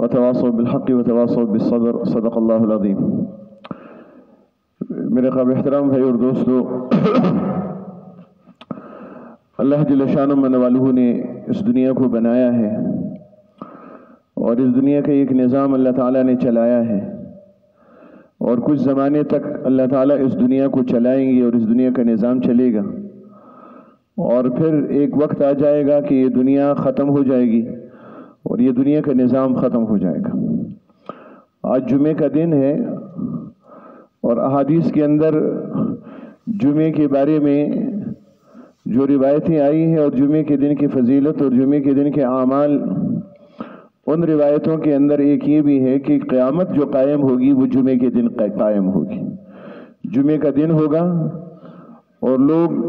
وتواصوا بالحق وتواصوا بالصبر صدق اللہ العظیم۔ میرے قابل احترام بھائی اور دوستو، اللہ جل شانہ من والہ نے اس دنیا کو بنایا ہے اور اس دنیا کا ایک نظام اللہ تعالیٰ نے چلایا ہے، اور کچھ زمانے تک اللہ تعالیٰ اس دنیا کو چلائیں گے اور اس دنیا کا نظام چلے گا، اور پھر ایک وقت آ جائے گا کہ یہ دنیا ختم ہو جائے گی اور یہ دنیا کا نظام ختم ہو جائے گا۔ آج جمعے کا دن ہے اور احادیث کے اندر جمعے کے بارے میں جو روایتیں آئی ہیں اور جمعے کے دن کی فضیلت اور جمعے کے دن کے اعمال، ان روایتوں کے اندر ایک یہ بھی ہے کہ قیامت جو قائم ہوگی وہ جمعے کے دن قائم ہوگی۔ جمعے کا دن ہوگا اور لوگ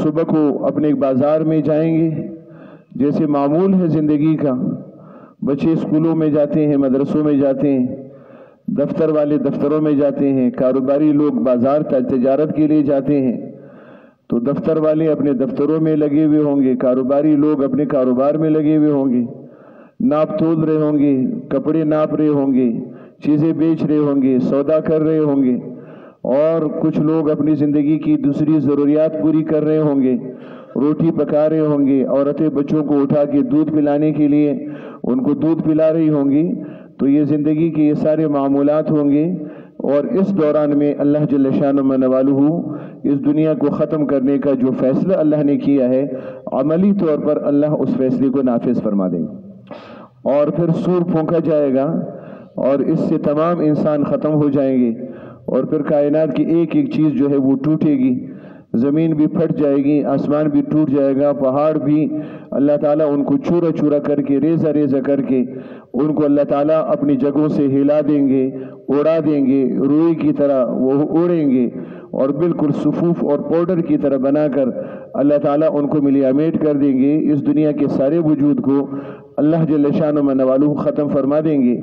صبح کو اپنے بازار میں جائیں گے، جیسے معمول ہے زندگی کا، بچے اسکولوں میں جاتے ہیں، مدرسوں میں جاتے ہیں، دفتر والے دفتروں میں جاتے ہیں، کاروباری لوگ بازار تجارت کے لیے جاتے ہیں، تو دفتر والے اپنے دفتروں میں لگے ہوئے ہوں گے، کاروباری لوگ اپنے کاروبار میں لگے ہوئے ہوں گے، ناپ تول رہے ہوں گے، کپڑے ناپ رہے ہوں گے، چیزیں بیچ رہے ہوں گے، سودا کر رہے ہوں گے، اور کچھ لوگ اپنی زندگی کی دوسری ضروریات پوری کر رہے ہوں گے، روٹی پکا رہے ہوں گے، عورتیں بچوں کو اٹھا کے دودھ پلانے کے لیے ان کو دودھ پلا رہی ہوں گی۔ تو یہ زندگی کے یہ سارے معمولات ہوں گے، اور اس دوران میں اللہ جل شانہ من والہ اس دنیا کو ختم کرنے کا جو فیصلہ اللہ نے کیا ہے، عملی طور پر اللہ اس فیصلے کو نافذ فرما دیں گے، اور پھر سور پھونکا جائے گا اور اس سے تمام انسان ختم ہو جائیں گے، اور پھر کائنات کی ایک ایک چیز جو ہے وہ ٹوٹے گی، زمین بھی پھٹ جائے گی، آسمان بھی ٹوٹ جائے گا، پہاڑ بھی اللہ تعالیٰ ان کو چورا چورا کر کے، ریزہ ریزہ کر کے ان کو اللہ تعالیٰ اپنی جگہوں سے ہلا دیں گے، اڑا دیں گے، روئی کی طرح وہ اڑیں گے، اور بالکل صفوف اور پاؤڈر کی طرح بنا کر اللہ تعالیٰ ان کو ملیامیٹ کر دیں گے۔ اس دنیا کے سارے وجود کو اللہ جل شانہ من والہ ختم فرما دیں گے،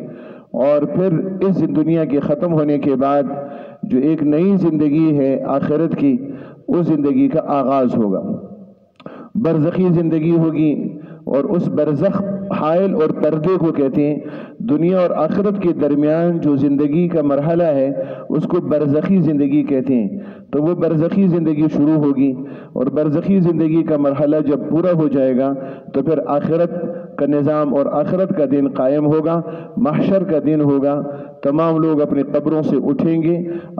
اور پھر اس دنیا کے ختم ہونے کے بعد جو ایک نئی زندگی ہے آخرت کی، اس زندگی کا آغاز ہوگا، برزخی زندگی ہوگی، اور اس برزخ حائل اور پردے کو کہتے ہیں۔ دنیا اور آخرت کے درمیان جو زندگی کا مرحلہ ہے اس کو برزخی زندگی کہتے ہیں۔ تو وہ برزخی زندگی شروع ہوگی، اور برزخی زندگی کا مرحلہ جب پورا ہو جائے گا تو پھر آخرت کا نظام اور آخرت کا دن قائم ہوگا، محشر کا دن ہوگا، تمام لوگ اپنے قبروں سے اٹھیں گے،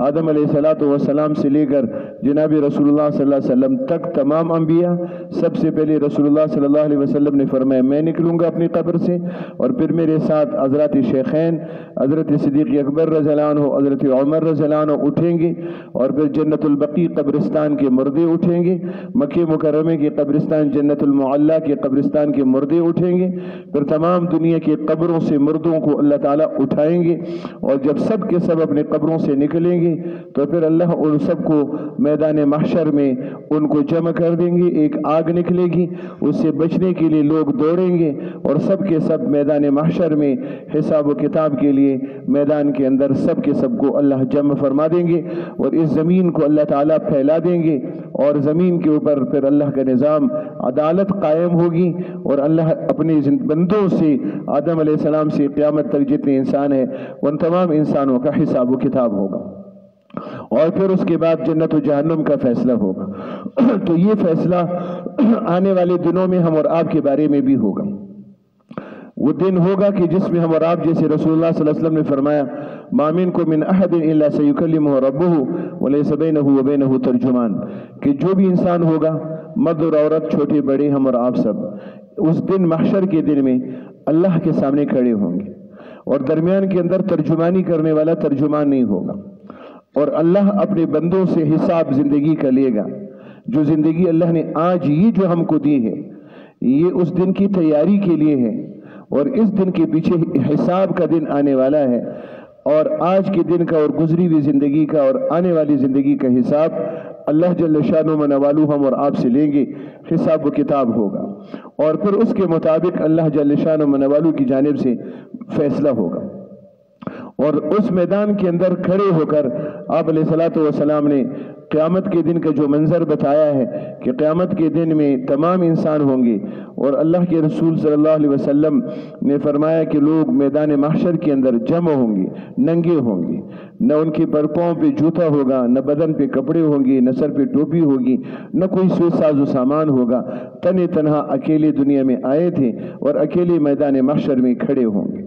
آدم علیہ السلام سے لے کر جناب رسول اللہ صلی اللہ علیہ وسلم تک تمام انبیاء۔ سب سے پہلے رسول اللہ صلی اللہ علیہ وسلم نے فرمایا میں نکلوں گا اپنی قبر سے، اور پھر میرے ساتھ حضرات شیخین، حضرت صدیق اکبر رضی اللہ عنہ، حضرت عمر رضی اللہ عنہ اٹھیں گے، اور پھر جنت البقیع قبرستان کے مردے اٹھیں گے، مکہ مکرمہ کے قبرستان جنت المعلی کے قبرستان کے مردے اٹھیں گے، پھر تمام دنیا کی قبروں سے مردوں کو اللہ تعالیٰ اٹھائیں گے، اور جب سب کے سب اپنے قبروں سے نکلیں گے تو پھر اللہ ان سب کو میدان محشر میں ان کو جمع کر دیں گے، ایک آگ نکلے گی، اس سے بچنے کے لیے لوگ دوڑیں گے، اور سب کے سب میدان محشر میں حساب و کتاب کے لیے میدان کے اندر سب کے سب کو اللہ جمع فرما دیں گے، اور اس زمین کو اللہ تعالیٰ پھیلا دیں گے، اور زمین کے اوپر پھر اللہ کا نظام عدالت قائم ہوگی، اور اللہ اپنے بندوں سے آدم علیہ السلام سے قیامت تک جتنے انسان ہیں ان تمام انسانوں کا حساب و کتاب ہوگا، اور پھر اس کے بعد جنت و جہنم کا فیصلہ ہوگا۔ تو یہ فیصلہ آنے والے دنوں میں ہم اور آپ کے بارے میں بھی ہوگا۔ وہ دن ہوگا کہ جس میں ہم اور آپ، جیسے رسول اللہ صلی اللہ علیہ وسلم نے فرمایا ما منکم من احد الا سیکلمہ ربہ ولیس بینہ وبینہ ترجمان، کہ جو بھی انسان ہوگا، مرد اور عورت، چھوٹے بڑے، ہم اور آپ سب، اس دن محشر کے دن میں اللہ کے سامنے کھڑے ہوں گے، اور درمیان کے اندر ترجمانی کرنے والا ترجمان نہیں ہوگا، اور اللہ اپنے بندوں سے حساب زندگی کا لے گا۔ جو زندگی اللہ نے آج یہ جو ہم کو دی ہے، یہ اس دن کی تیاری کے لیے ہے، اور اس دن کے پیچھے حساب کا دن آنے والا ہے، اور آج کے دن کا اور گزری ہوئی زندگی کا اور آنے والی زندگی کا حساب اللہ جل شانہ من والہ ہم اور آپ سے لیں گے، حساب و کتاب ہوگا، اور پھر اس کے مطابق اللہ جل شانہ من والہ کی جانب سے فیصلہ ہوگا۔ اور اس میدان کے اندر کھڑے ہو کر آپ علیہ الصلوۃ والسلام نے قیامت کے دن کا جو منظر بتایا ہے کہ قیامت کے دن میں تمام انسان ہوں گے، اور اللہ کے رسول صلی اللہ علیہ وسلم نے فرمایا کہ لوگ میدان محشر کے اندر جمع ہوں گے، ننگے ہوں گے، نہ ان کے پاؤں پہ جوتا ہوگا، نہ بدن پہ کپڑے ہوں گے، نہ سر پہ ٹوپی ہوگی، نہ کوئی ساز و سامان ہوگا، تنہا اکیلے دنیا میں آئے تھے اور اکیلے میدان محشر میں کھڑے ہوں گے،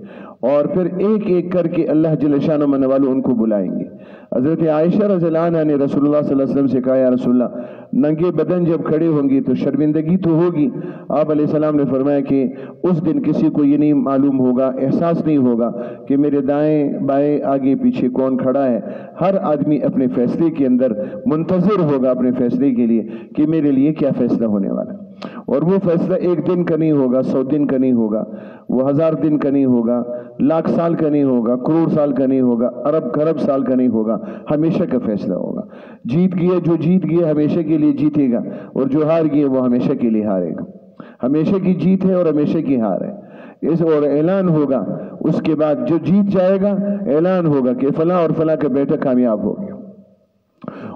اور پھر ایک ایک کر کے اللہ جل شانہ من والو ان کو بلائیں گے۔ حضرت عائشہ رضی اللہ عنہ نے رسول اللہ صلی اللہ علیہ وسلم سے کہا، یا رسول اللہ، ننگے بدن جب کھڑے ہوں گی تو شرمندگی تو ہوگی۔ آپ علیہ السلام نے فرمایا کہ اس دن کسی کو یہ نہیں معلوم ہوگا، احساس نہیں ہوگا کہ میرے دائیں بائیں آگے پیچھے کون کھڑا ہے۔ ہر آدمی اپنے فیصلے کے اندر منتظر ہوگا اپنے فیصلے کے لیے کہ میرے لیے کیا فیصلہ ہونے والا ہے، اور وہ فیصلہ 1 دن کا نہیں ہوگا، 100 دن کا نہیں ہوگا، وہ 1000 دن کا نہیں ہوگا، لاکھ سال کا نہیں ہوگا، کروڑ سال کا نہیں ہوگا، ارب خرب سال کا نہیں ہوگا، ہمیشہ کا فیصلہ ہوگا۔ جیت گیا جو جیت گیا ہمیشہ کے لیے جیتے گا، اور جو ہار گیا وہ ہمیشہ کے لیے ہارے گا۔ ہمیشہ کی جیت ہے اور ہمیشہ کی ہار ہے، اس اور اعلان ہوگا۔ اس کے بعد جو جیت جائے گا اعلان ہوگا کہ فلاں اور فلاں کا بیٹا کامیاب ہو گیا،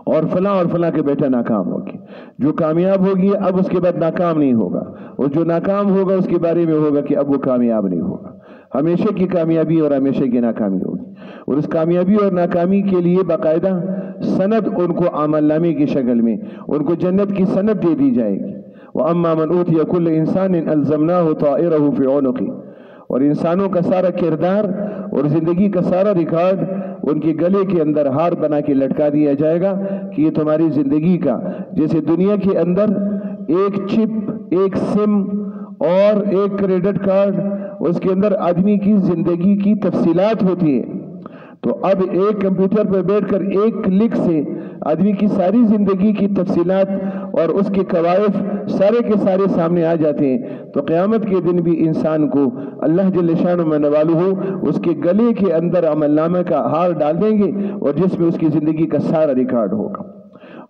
اور فلاں اور فلاں کے بیٹا ناکام ہوگی۔ جو کامیاب ہوگی اب اس کے بعد ناکام نہیں ہوگا، اور جو ناکام ہوگا اس کے بارے میں ہوگا کہ اب وہ کامیاب نہیں ہوگا۔ ہمیشہ کی کامیابی اور ہمیشہ کی ناکامی ہوگی، اور اس کامیابی اور ناکامی کے لیے باقاعدہ سند ان کو عمل نامے کی شکل میں ان کو جنت کی سند دے دی جائے گی۔ وَأَمَّا مَنْ أُوتِيَ كُلَّ إِنسَانٍ أَلْزَمْنَاهُ طَائِرَهُ فِي عُنُقِهِ، اور انسانوں کا سارا کردار اور زندگی کا سارا ریکارڈ ان کے گلے کے اندر ہار بنا کے لٹکا دیا جائے گا کہ یہ تمہاری زندگی کا، جیسے دنیا کے اندر ایک چپ، ایک سم اور ایک کریڈٹ کارڈ، اس کے اندر آدمی کی زندگی کی تفصیلات ہوتی ہے، تو اب ایک کمپیوٹر پر بیٹھ کر ایک کلک سے آدمی کی ساری زندگی کی تفصیلات اور اس کے کوائف سارے کے سارے سامنے آ جاتے ہیں۔ تو قیامت کے دن بھی انسان کو اللہ جل شانہ من والہ اس کے گلے کے اندر عمل نامہ کا ہار ڈال دیں گے، اور جس میں اس کی زندگی کا سارا ریکارڈ ہوگا۔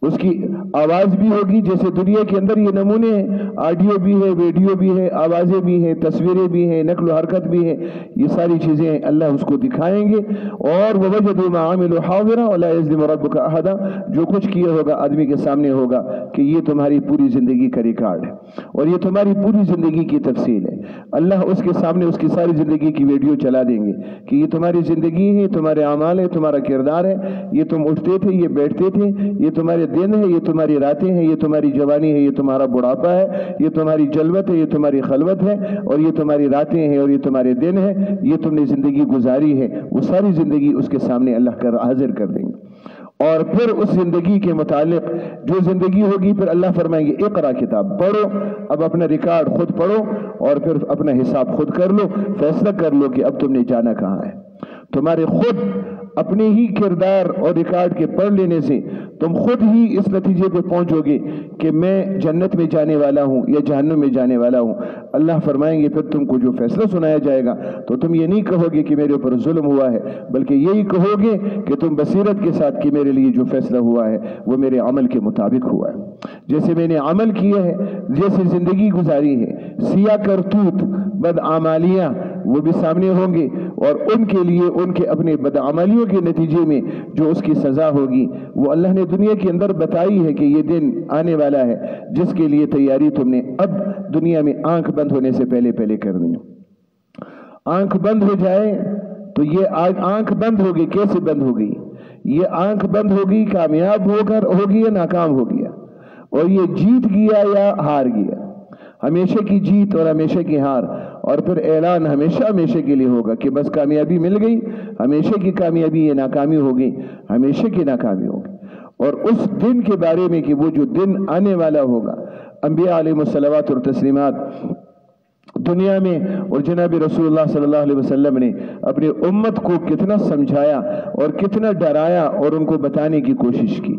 اس کی آواز بھی ہوگی، جیسے دنیا کے اندر یہ نمونے ہیں، آڈیو بھی ہے، ویڈیو بھی ہے، آوازیں بھی ہیں، تصویریں بھی ہیں، نقل و حرکت بھی ہے، یہ ساری چیزیں اللہ اس کو دکھائیں گے۔ اور وَوَجَدُوا مَا عَمِلُوا حَاضِرًا وَلَا يَظْلِمُ رَبُّكَ أَحَدًا، جو کچھ کیا ہوگا آدمی کے سامنے ہوگا کہ یہ تمہاری پوری زندگی کا ریکارڈ ہے، اور یہ تمہاری پوری زندگی کی تفصیل ہے۔ اللہ اس کے سامنے اس کی ساری زندگی کی ویڈیو چلا دیں گے کہ یہ تمہاری زندگی ہے، تمہارے اعمال ہے، تمہارا کردار ہے، یہ تم اٹھتے تھے، یہ بیٹھتے تھے، یہ تمہارے دن ہے، یہ تمہاری راتیں ہیں، یہ تمہاری جوانی ہے، یہ تمہارا بڑھاپا ہے، یہ تمہاری جلوت ہے، یہ تمہاری خلوت ہے، اور یہ تمہاری راتیں ہیں اور یہ تمہارے دن ہے، یہ تم نے زندگی گزاری ہے، وہ ساری زندگی اس کے سامنے اللہ کر حاضر کر دیں گے۔ اور پھر اس زندگی کے متعلق جو زندگی ہوگی، پھر اللہ فرمائیں گے اقرا کتاب، پڑھو، اب اپنا ریکارڈ خود پڑھو، اور پھر اپنا حساب خود کر لو، فیصلہ کر لو کہ اب تم نے جانا کہاں ہے۔ تمہارے خود اپنے ہی کردار اور ریکارڈ کے پڑھ لینے سے تم خود ہی اس نتیجے پہ پہنچو گے کہ میں جنت میں جانے والا ہوں یا جہنم میں جانے والا ہوں۔ اللہ فرمائیں گے پھر تم کو جو فیصلہ سنایا جائے گا تو تم یہ نہیں کہو گے کہ میرے اوپر ظلم ہوا ہے، بلکہ یہی کہو گے کہ تم بصیرت کے ساتھ کہ میرے لیے جو فیصلہ ہوا ہے وہ میرے عمل کے مطابق ہوا ہے، جیسے میں نے عمل کیا ہے، جیسے زندگی گزاری ہے، سیاہ کرتوت بدعمالیاں وہ بھی سامنے ہوں گے، اور ان کے لیے ان کے اپنے بدعمالیوں کے نتیجے میں جو اس کی سزا ہوگی وہ اللہ نے دنیا کے اندر بتائی ہے کہ یہ دن آنے والا ہے جس کے لیے تیاری تم نے اب دنیا میں آنکھ بند ہونے سے پہلے کرنی ہے۔ آنکھ بند ہو جائے تو یہ آنکھ بند ہوگی، کیسے بند ہوگی؟ یہ آنکھ بند ہوگی کامیاب ہو کر ہوگی یا ناکام ہو گیا، اور یہ جیت گیا یا ہار گیا، ہمیشہ کی جیت اور ہمیشہ کی ہار، اور پھر اعلان ہمیشہ کے لیے ہوگا کہ بس کامیابی مل گئی، ہمیشہ کی کامیابی، یہ ناکامی ہوگی، ہمیشہ کی ناکامی ہوگی۔ اور اس دن کے بارے میں کہ وہ جو دن آنے والا ہوگا، انبیاء علیہ الصلوات اور تسلیمات دنیا میں اور جناب رسول اللہ صلی اللہ علیہ وسلم نے اپنی امت کو کتنا سمجھایا اور کتنا ڈرایا اور ان کو بتانے کی کوشش کی۔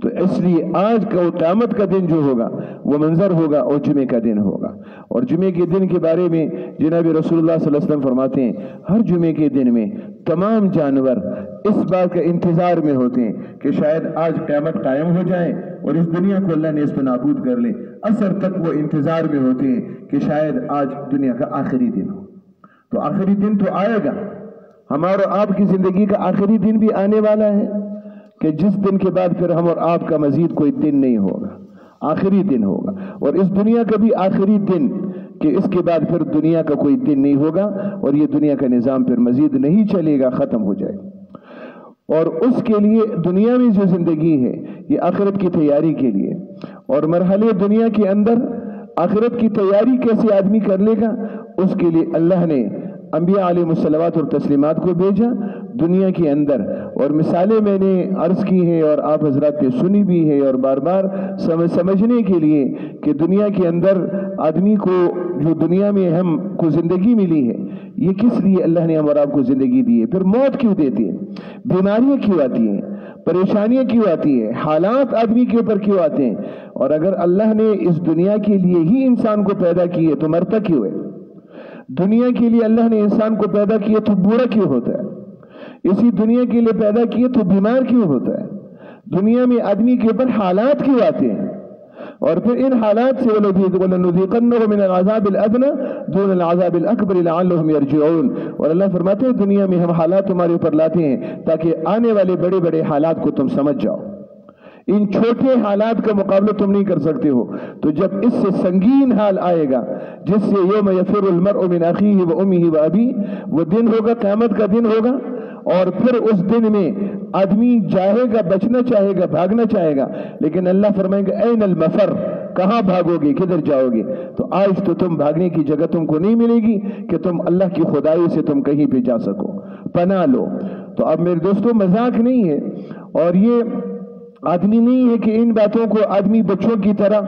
تو اس لیے آج کا قیامت کا دن جو ہوگا وہ منظر ہوگا اور جمعے کا دن ہوگا۔ اور جمعے کے دن کے بارے میں جناب رسول اللہ صلی اللہ علیہ وسلم فرماتے ہیں ہر جمعے کے دن میں تمام جانور اس بات کا انتظار میں ہوتے ہیں کہ شاید آج قیامت قائم ہو جائے اور اس دنیا کو اللہ نے اس پہ نابود کر لے، عصر تک وہ انتظار میں ہوتے ہیں کہ شاید آج دنیا کا آخری دن ہو۔ تو آخری دن تو آئے گا، ہمارا اور آپ کی زندگی کا آخری دن بھی آنے والا ہے کہ جس دن کے بعد پھر ہم اور آپ کا مزید کوئی دن نہیں ہوگا، آخری دن ہوگا، اور اس دنیا کا بھی آخری دن کہ اس کے بعد پھر دنیا کا کوئی دن نہیں ہوگا اور یہ دنیا کا نظام پھر مزید نہیں چلے گا، ختم ہو جائے گا۔ اور اس کے لیے دنیا میں جو زندگی ہے یہ آخرت کی تیاری کے لیے، اور مرحلے دنیا کے اندر آخرت کی تیاری کیسے آدمی کر لے گا، اس کے لیے اللہ نے انبیاء علیہ الصلوات اور تسلیمات کو بھیجا دنیا کے اندر، اور مثالیں میں نے عرض کی ہیں اور آپ حضرات نے سنی بھی ہے، اور بار بار سمجھنے کے لیے کہ دنیا کے اندر آدمی کو جو دنیا میں ہم کو زندگی ملی ہے یہ کس لیے اللہ نے ہم اور آپ کو زندگی دی ہے، پھر موت کیوں دیتی ہے، بیماریاں کیوں آتی ہیں، پریشانیاں کیوں آتی ہیں، حالات آدمی کے اوپر کیوں آتے ہیں، اور اگر اللہ نے اس دنیا کے لیے ہی انسان کو پیدا کی ہے تو مرتا کیوں ہے، دنیا کے لیے اللہ نے انسان کو پیدا کیا تو بوڑھا کیوں ہوتا ہے، اسی دنیا کے لیے پیدا کیے تو بیمار کیوں ہوتا ہے، دنیا میں آدمی کے اوپر حالات کیوں آتے ہیں، اور پھر ان حالات سے وَلَنُذِيقَنَّهُم مِّنَ الْعَذَابِ الْأَدْنَىٰ دُونَ الْعَذَابِ الْأَكْبَرِ لَعَلَّهُمْ يَرْجِعُونَ، اور اللہ فرماتے ہیں دنیا میں ہم حالات تمہارے اوپر لاتے ہیں تاکہ آنے والے بڑے بڑے حالات کو تم سمجھ جاؤ، ان چھوٹے حالات کا مقابلہ تم نہیں کر سکتے ہو، تو جب اس سے سنگین حال آئے گا جس سے یوم یفر المرء من اخیہ و امہ و ابیہ، وہ دن ہوگا، قیامت کا دن ہوگا، اور پھر اس دن میں آدمی چاہے گا بچنا چاہے گا، بھاگنا چاہے گا، لیکن اللہ فرمائیں گے این المفر، کہاں بھاگو گے، کدھر جاؤ گے، تو آج تو تم بھاگنے کی جگہ تم کو نہیں ملے گی کہ تم اللہ کی خدائی سے تم کہیں پہ جا سکو، پناہ لو۔ تو اب میرے دوستوں مذاق نہیں ہے، اور یہ آدمی نہیں ہے کہ ان باتوں کو آدمی بچوں کی طرح،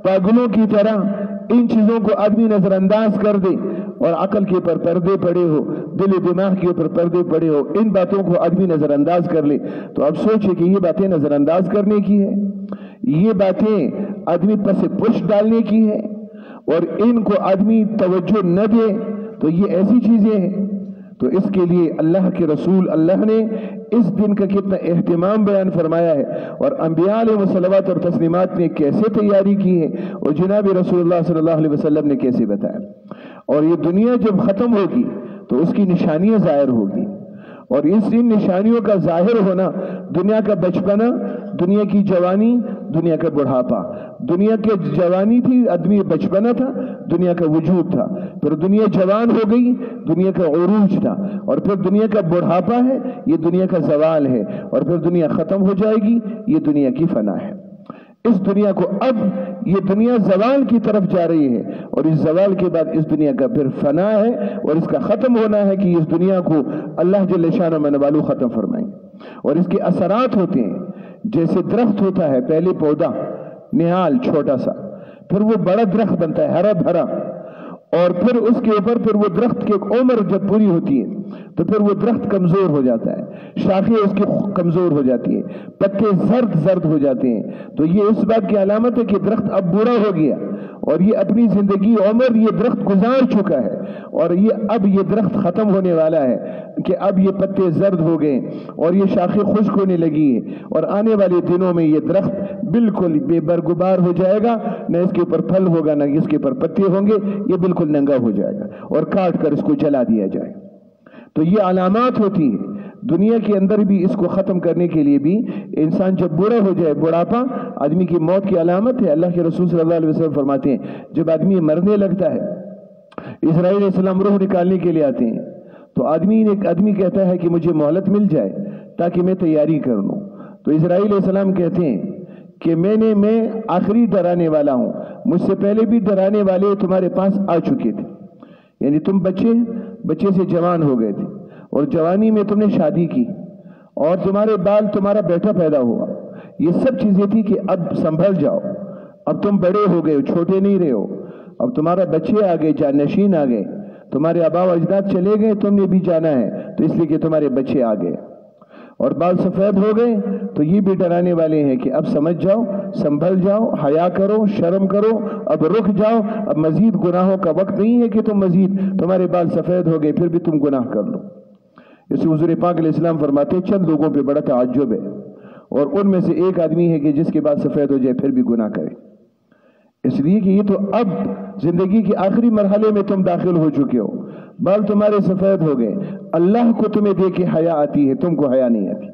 پاگلوں کی طرح ان چیزوں کو آدمی نظر انداز کر دے، اور عقل کے اوپر پردے پڑے ہو، دل و دماغ کے اوپر پردے پڑے ہو، ان باتوں کو آدمی نظر انداز کر لے، تو اب سوچے کہ یہ باتیں نظر انداز کرنے کی ہے، یہ باتیں آدمی پس پش ڈالنے کی ہے، اور ان کو آدمی توجہ نہ دے، تو یہ ایسی چیزیں ہیں۔ تو اس کے لیے اللہ کے رسول اللہ نے اس دن کا کتنا اہتمام بیان فرمایا ہے، اور انبیاء علیہ الصلوات اور تسلیمات نے کیسے تیاری کی ہے، اور جناب رسول اللہ صلی اللہ علیہ وسلم نے کیسے بتایا، اور یہ دنیا جب ختم ہوگی تو اس کی نشانیاں ظاہر ہوگی، اور ان نشانیوں کا ظاہر ہونا دنیا کا بچپنا، دنیا کی جوانی، دنیا کا بڑھاپا، دنیا کی جوانی تھی، آدمی بچپنا تھا، دنیا کا وجود تھا، پھر دنیا جوان ہو گئی، دنیا کا عروج تھا، اور پھر دنیا کا بڑھاپا ہے، یہ دنیا کا زوال ہے، اور پھر دنیا ختم ہو جائے گی، یہ دنیا کی فنا ہے۔ اس دنیا کو اب یہ دنیا زوال کی طرف جا رہی ہے، اور اس زوال کے بعد اس دنیا کا پھر فنا ہے، اور اس کا ختم ہونا ہے کہ اس دنیا کو اللہ جل شانہ من والو ختم فرمائیں گے، اور اس کے اثرات ہوتے ہیں جیسے درخت ہوتا ہے، پہلے پودا نہال چھوٹا سا، پھر وہ بڑا درخت بنتا ہے ہرا بھرا، اور پھر اس کے اوپر پھر وہ درخت کی عمر جب پوری ہوتی ہے تو پھر وہ درخت کمزور ہو جاتا ہے، شاخیں اس کی کمزور ہو جاتی ہیں، پتے زرد ہو جاتے ہیں، تو یہ اس بات کی علامت ہے کہ درخت اب بوڑھا ہو گیا، اور یہ اپنی زندگی عمر یہ درخت گزار چکا ہے، اور اب یہ درخت ختم ہونے والا ہے کہ اب یہ پتے زرد ہو گئے اور یہ شاخیں خشک ہونے لگی ہیں، اور آنے والے دنوں میں یہ درخت بالکل بے برگبار ہو جائے گا، نہ اس کے اوپر پھل ہوگا نہ اس کے اوپر پتے ہوں گے، یہ بالکل ننگا ہو جائے گا اور کاٹ کر اس کو جلا دیا جائے گا۔ تو یہ علامات ہوتی ہیں دنیا کے اندر بھی، اس کو ختم کرنے کے لیے بھی انسان جب بوڑھا ہو جائے، بڑھاپا آدمی کی موت کی علامت ہے۔ اللہ کے رسول صلی اللہ علیہ وسلم فرماتے ہیں جب آدمی مرنے لگتا ہے، اسرائیل علیہ السلام روح نکالنے کے لیے آتے ہیں، تو آدمی کہتا ہے کہ مجھے مہلت مل جائے تاکہ میں تیاری کر لوں، تو اسرائیل علیہ السلام کہتے ہیں کہ میں آخری ڈرانے والا ہوں، مجھ سے پہلے بھی ڈرانے والے تمہارے پاس آ چکے تھے، یعنی تم بچے سے جوان ہو گئے تھے، اور جوانی میں تم نے شادی کی، اور تمہارے بال، تمہارا بیٹا پیدا ہوا، یہ سب چیزیں تھی کہ اب سنبھل جاؤ، اب تم بڑے ہو گئے ہو، چھوٹے نہیں رہے ہو، اب تمہارا بچے آ گئے، جانشین آ گئے، تمہارے آبا و اجداد چلے گئے، تم نے بھی جانا ہے، تو اس لیے کہ تمہارے بچے آ گئے، اور بال سفید ہو گئے، تو یہ بھی ڈرانے والے ہیں کہ اب سمجھ جاؤ، سنبھل جاؤ، حیا کرو، شرم کرو، اب رک جاؤ، اب مزید گناہوں کا وقت نہیں ہے کہ تم مزید، تمہارے بال سفید ہو گئے پھر بھی تم گناہ کر لو۔ اس حضور پاک علیہ السلام فرماتے ہیں چند لوگوں پہ بڑا تعجب ہے، اور ان میں سے ایک آدمی ہے کہ جس کے بال سفید ہو جائے پھر بھی گناہ کرے۔ اس لیے کہ یہ تو اب زندگی کے آخری مرحلے میں تم داخل ہو چکے ہو، بال تمہارے سفید ہو گئے، اللہ کو تمہیں دیکھ کے حیا آتی ہے، تم کو حیا نہیں آتی۔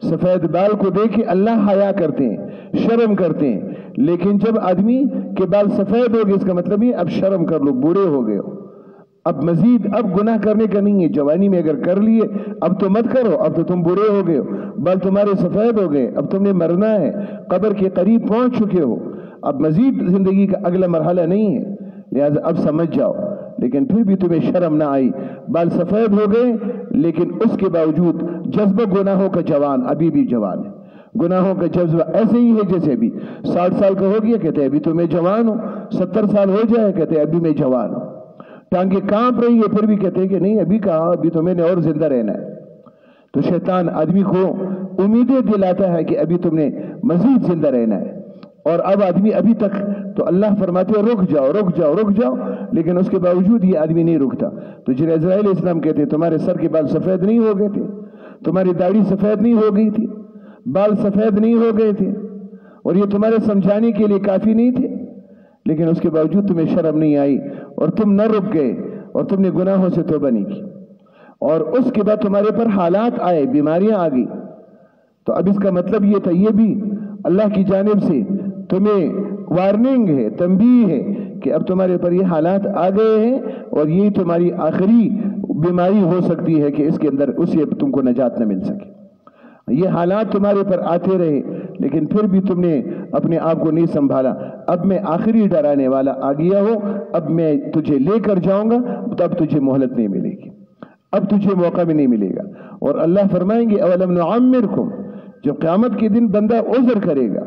سفید بال کو دیکھ کے اللہ حیا کرتے ہیں، شرم کرتے ہیں، لیکن جب آدمی کے بال سفید ہو گئے اس کا مطلب یہ اب شرم کر لو، بوڑھے ہو گئے ہو، اب مزید اب گناہ کرنے کا نہیں ہے۔ جوانی میں اگر کر لیے اب تو مت کرو، اب تو تم بوڑھے ہو گئے ہو، بال تمہارے سفید ہو گئے، اب تم نے مرنا ہے، قبر کے قریب پہنچ چکے ہو، اب مزید زندگی کا اگلا مرحلہ نہیں ہے، لہذا اب سمجھ جاؤ۔ لیکن پھر بھی تمہیں شرم نہ آئی، بال سفید ہو گئے لیکن اس کے باوجود جذبہ گناہوں کا جوان ابھی بھی جوان ہے، گناہوں کا جذبہ ایسے ہی ہے جیسے ابھی 60 سال کا ہو گیا کہتے ہیں ابھی تو میں جوان ہوں، 70 سال ہو جائے کہتے ہیں ابھی میں جوان ہوں، ٹانگیں کانپ رہی ہے پھر بھی کہتے ہیں کہ نہیں ابھی کہاں، ابھی تو میں نے اور زندہ رہنا ہے۔ تو شیطان آدمی کو امیدیں دلاتا ہے کہ ابھی تم نے مزید زندہ رہنا ہے، اور اب آدمی ابھی تک تو اللہ فرماتے ہیں رک جاؤ رک جاؤ رک جاؤ، لیکن اس کے باوجود یہ آدمی نہیں رکتا۔ تو جنہیں علیہ السلام کہتے ہیں تمہارے سر کے بال سفید نہیں ہو گئے تھے، تمہاری داڑھی سفید نہیں ہو گئی تھی، بال سفید نہیں ہو گئے تھے، اور یہ تمہارے سمجھانے کے لیے کافی نہیں تھے، لیکن اس کے باوجود تمہیں شرم نہیں آئی اور تم نہ رک گئے اور تم نے گناہوں سے توبہ نہیں کی، اور اس کے بعد تمہارے پر حالات آئے، بیماریاں آ گئی۔ تو اب اس کا مطلب یہ تھا، یہ بھی اللہ کی جانب سے تمہیں وارننگ ہے، تنبیہ ہے کہ اب تمہارے پر یہ حالات آ گئے ہیں اور یہ تمہاری آخری بیماری ہو سکتی ہے کہ اس کے اندر اسے تم کو نجات نہ مل سکے۔ یہ حالات تمہارے پر آتے رہے لیکن پھر بھی تم نے اپنے آپ کو نہیں سنبھالا، اب میں آخری ڈرانے والا آ گیا ہو، اب میں تجھے لے کر جاؤں گا، تب تجھے مہلت نہیں ملے گی، اب تجھے موقع بھی نہیں ملے گا۔ اور اللہ فرمائیں گے اولم نعمرکم، جب قیامت کے دن بندہ عذر کرے گا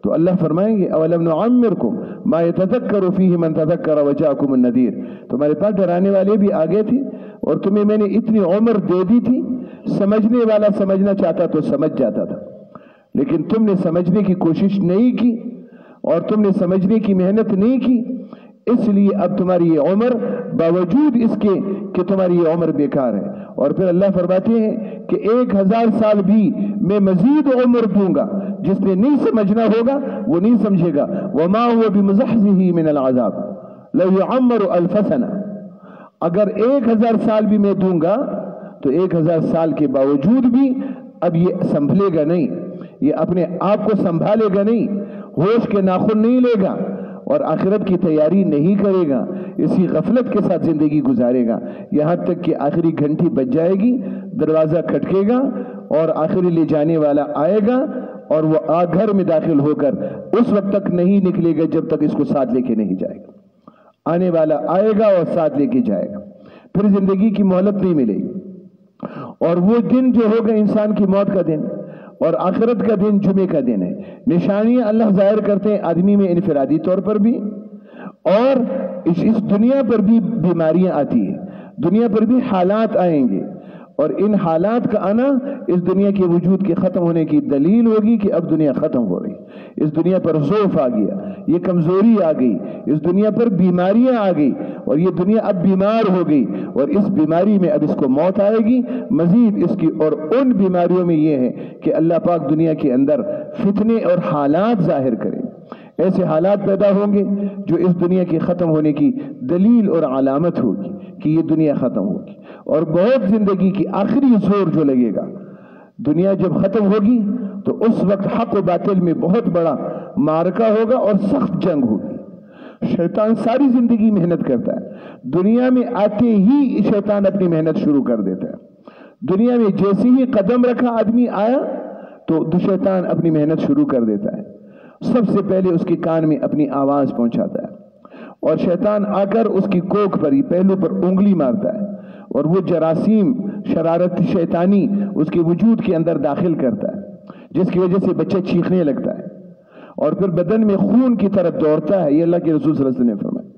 تو اللہ فرمائیں گے اولم نعمرکم ما یتذکر فیہ من تذکر وجاءکم النذیر، تمہارے پاس ڈرانے والے بھی آگے تھے اور تمہیں میں نے اتنی عمر دے دی تھی، سمجھنے والا سمجھنا چاہتا تو سمجھ جاتا تھا، لیکن تم نے سمجھنے کی کوشش نہیں کی اور تم نے سمجھنے کی محنت نہیں کی، اس لیے اب تمہاری یہ عمر باوجود اس کے کہ تمہاری یہ عمر بیکار ہے۔ اور پھر اللہ فرماتے ہیں کہ 1000 سال بھی میں مزید عمر دوں گا، جس نے نہیں سمجھنا ہوگا وہ نہیں سمجھے گا، وما هو بمزحزحه من العذاب لو يعمر 1000 سنہ، اگر 1000 سال بھی میں دوں گا تو 1000 سال کے باوجود بھی اب یہ سنبھلے گا نہیں، یہ اپنے آپ کو سنبھالے گا نہیں، ہوش کے ناخن نہیں لے گا اور آخرت کی تیاری نہیں کرے گا، اسی غفلت کے ساتھ زندگی گزارے گا، یہاں تک کہ آخری گھنٹی بج جائے گی، دروازہ کھٹکے گا اور آخری لے جانے والا آئے گا اور وہ گھر میں داخل ہو کر اس وقت تک نہیں نکلے گا جب تک اس کو ساتھ لے کے نہیں جائے گا، آنے والا آئے گا اور ساتھ لے کے جائے گا، پھر زندگی کی مہلت نہیں ملے گی۔ اور وہ دن جو ہوگا انسان کی موت کا دن اور آخرت کا دن جمعے کا دن ہے، نشانیاں اللہ ظاہر کرتے ہیں آدمی میں انفرادی طور پر بھی، اور اس دنیا پر بھی بیماریاں آتی ہیں، دنیا پر بھی حالات آئیں گے، اور ان حالات کا آنا اس دنیا کے وجود کے ختم ہونے کی دلیل ہوگی کہ اب دنیا ختم ہو رہی، اس دنیا پر ضعف آ گیا، یہ کمزوری آ گئی، اس دنیا پر بیماریاں آ گئی اور یہ دنیا اب بیمار ہو گئی، اور اس بیماری میں اب اس کو موت آئے گی مزید اس کی۔ اور ان بیماریوں میں یہ ہے کہ اللہ پاک دنیا کے اندر فتنے اور حالات ظاہر کریں، ایسے حالات پیدا ہوں گے جو اس دنیا کے ختم ہونے کی دلیل اور علامت ہوگی کہ یہ دنیا ختم ہوگی۔ اور بہت زندگی کی آخری زور جو لگے گا، دنیا جب ختم ہوگی تو اس وقت حق و باطل میں بہت بڑا معرکہ ہوگا اور سخت جنگ ہوگی۔ شیطان ساری زندگی محنت کرتا ہے، دنیا میں آتے ہی شیطان اپنی محنت شروع کر دیتا ہے، دنیا میں جیسے ہی قدم رکھا آدمی آیا تو شیطان اپنی محنت شروع کر دیتا ہے، سب سے پہلے اس کے کان میں اپنی آواز پہنچاتا ہے، اور شیطان آ کر اس کی کوکھ پر پہلو پر انگلی مارتا ہے، اور وہ جراثیم شرارت شیطانی اس کے وجود کے اندر داخل کرتا ہے، جس کی وجہ سے بچہ چیخنے لگتا ہے اور پھر بدن میں خون کی طرف دوڑتا ہے، یہ اللہ کے رسول صلی اللہ علیہ وسلم نے فرمایا۔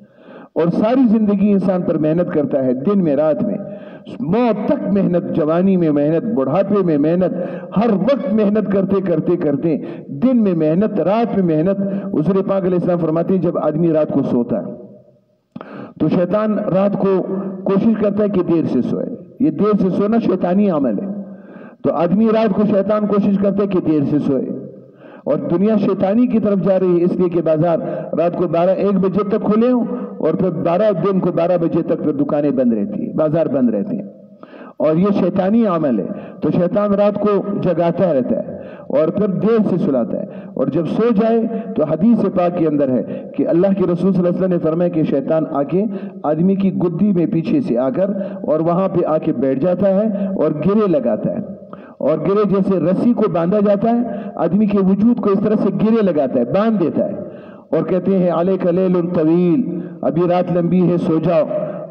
اور ساری زندگی انسان پر محنت کرتا ہے، دن میں رات میں، موت تک محنت، جوانی میں محنت، بڑھاپے میں محنت، ہر وقت محنت کرتے کرتے کرتے، دن میں محنت، رات میں محنت۔ حضور پاک علیہ السلام فرماتے ہیں جب آدمی رات کو سوتا ہے تو شیطان رات کو کوشش کرتا ہے کہ دیر سے سوئے، یہ دیر سے سونا شیطانی عمل ہے، تو آدمی رات کو شیطان کوشش کرتا ہے کہ دیر سے سوئے، اور دنیا شیطانی کی طرف جا رہی ہے، اس لیے کہ بازار رات کو 12-1 بجے تک کھلے ہوں اور پھر 12 بجے تک پھر دکانیں بند رہتی ہیں، بازار بند رہتے ہیں، اور یہ شیطانی عمل ہے۔ تو شیطان رات کو جگاتا رہتا ہے اور پھر دیر سے سلاتا ہے، اور جب سو جائے تو حدیث پاک کے اندر ہے کہ اللہ کے رسول صلی اللہ علیہ وسلم نے فرمایا کہ شیطان آ کے آدمی کی گدی میں پیچھے سے آ کر اور وہاں پہ آ کے بیٹھ جاتا ہے اور گرے لگاتا ہے، اور گرے جیسے رسی کو باندھا جاتا ہے، آدمی کے وجود کو اس طرح سے گرے لگاتا ہے، باندھ دیتا ہے، اور کہتے ہیں علیک لیل طویل، ابھی رات لمبی ہے سو جاؤ،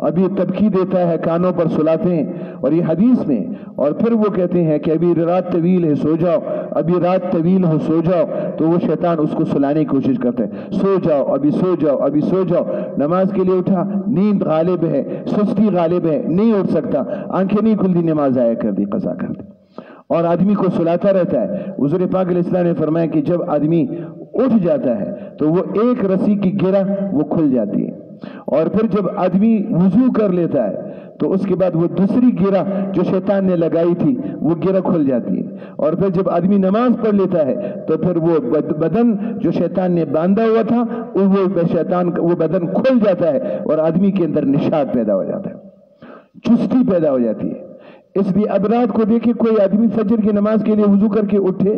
ابھی تبکی دیتا ہے، کانوں پر سلاتے ہیں، اور یہ حدیث میں، اور پھر وہ کہتے ہیں کہ ابھی رات طویل ہے سو جاؤ، ابھی رات طویل ہو سو جاؤ، تو وہ شیطان اس کو سلانے کی کوشش کرتا ہے، سو جاؤ ابھی سو جاؤ ابھی سو جاؤ، نماز کے لیے اٹھا، نیند غالب ہے، سستی غالب ہے، نہیں اٹھ سکتا، آنکھیں نہیں کھل دی، نماز ضائع کر دی، قضا کر دی، اور آدمی کو سلاتا رہتا ہے۔ حضور پاک علیہ السلام نے فرمایا کہ جب آدمی اٹھ جاتا ہے تو وہ ایک رسی کی گرہ وہ کھل جاتی ہے، اور پھر جب آدمی وضو کر لیتا ہے تو اس کے بعد وہ دوسری گرہ جو شیطان نے لگائی تھی وہ گرہ کھل جاتی ہے، اور پھر جب آدمی نماز پڑھ لیتا ہے تو پھر وہ بدن جو شیطان نے باندھا ہوا تھا وہ بدن کھل جاتا ہے، اور آدمی کے اندر نشاط پیدا ہو جاتا ہے، چستی پیدا ہو جاتی ہے۔ اس لیے اب رات کو دیکھیں کوئی آدمی فجر کی نماز کے لیے وضو کر کے اٹھے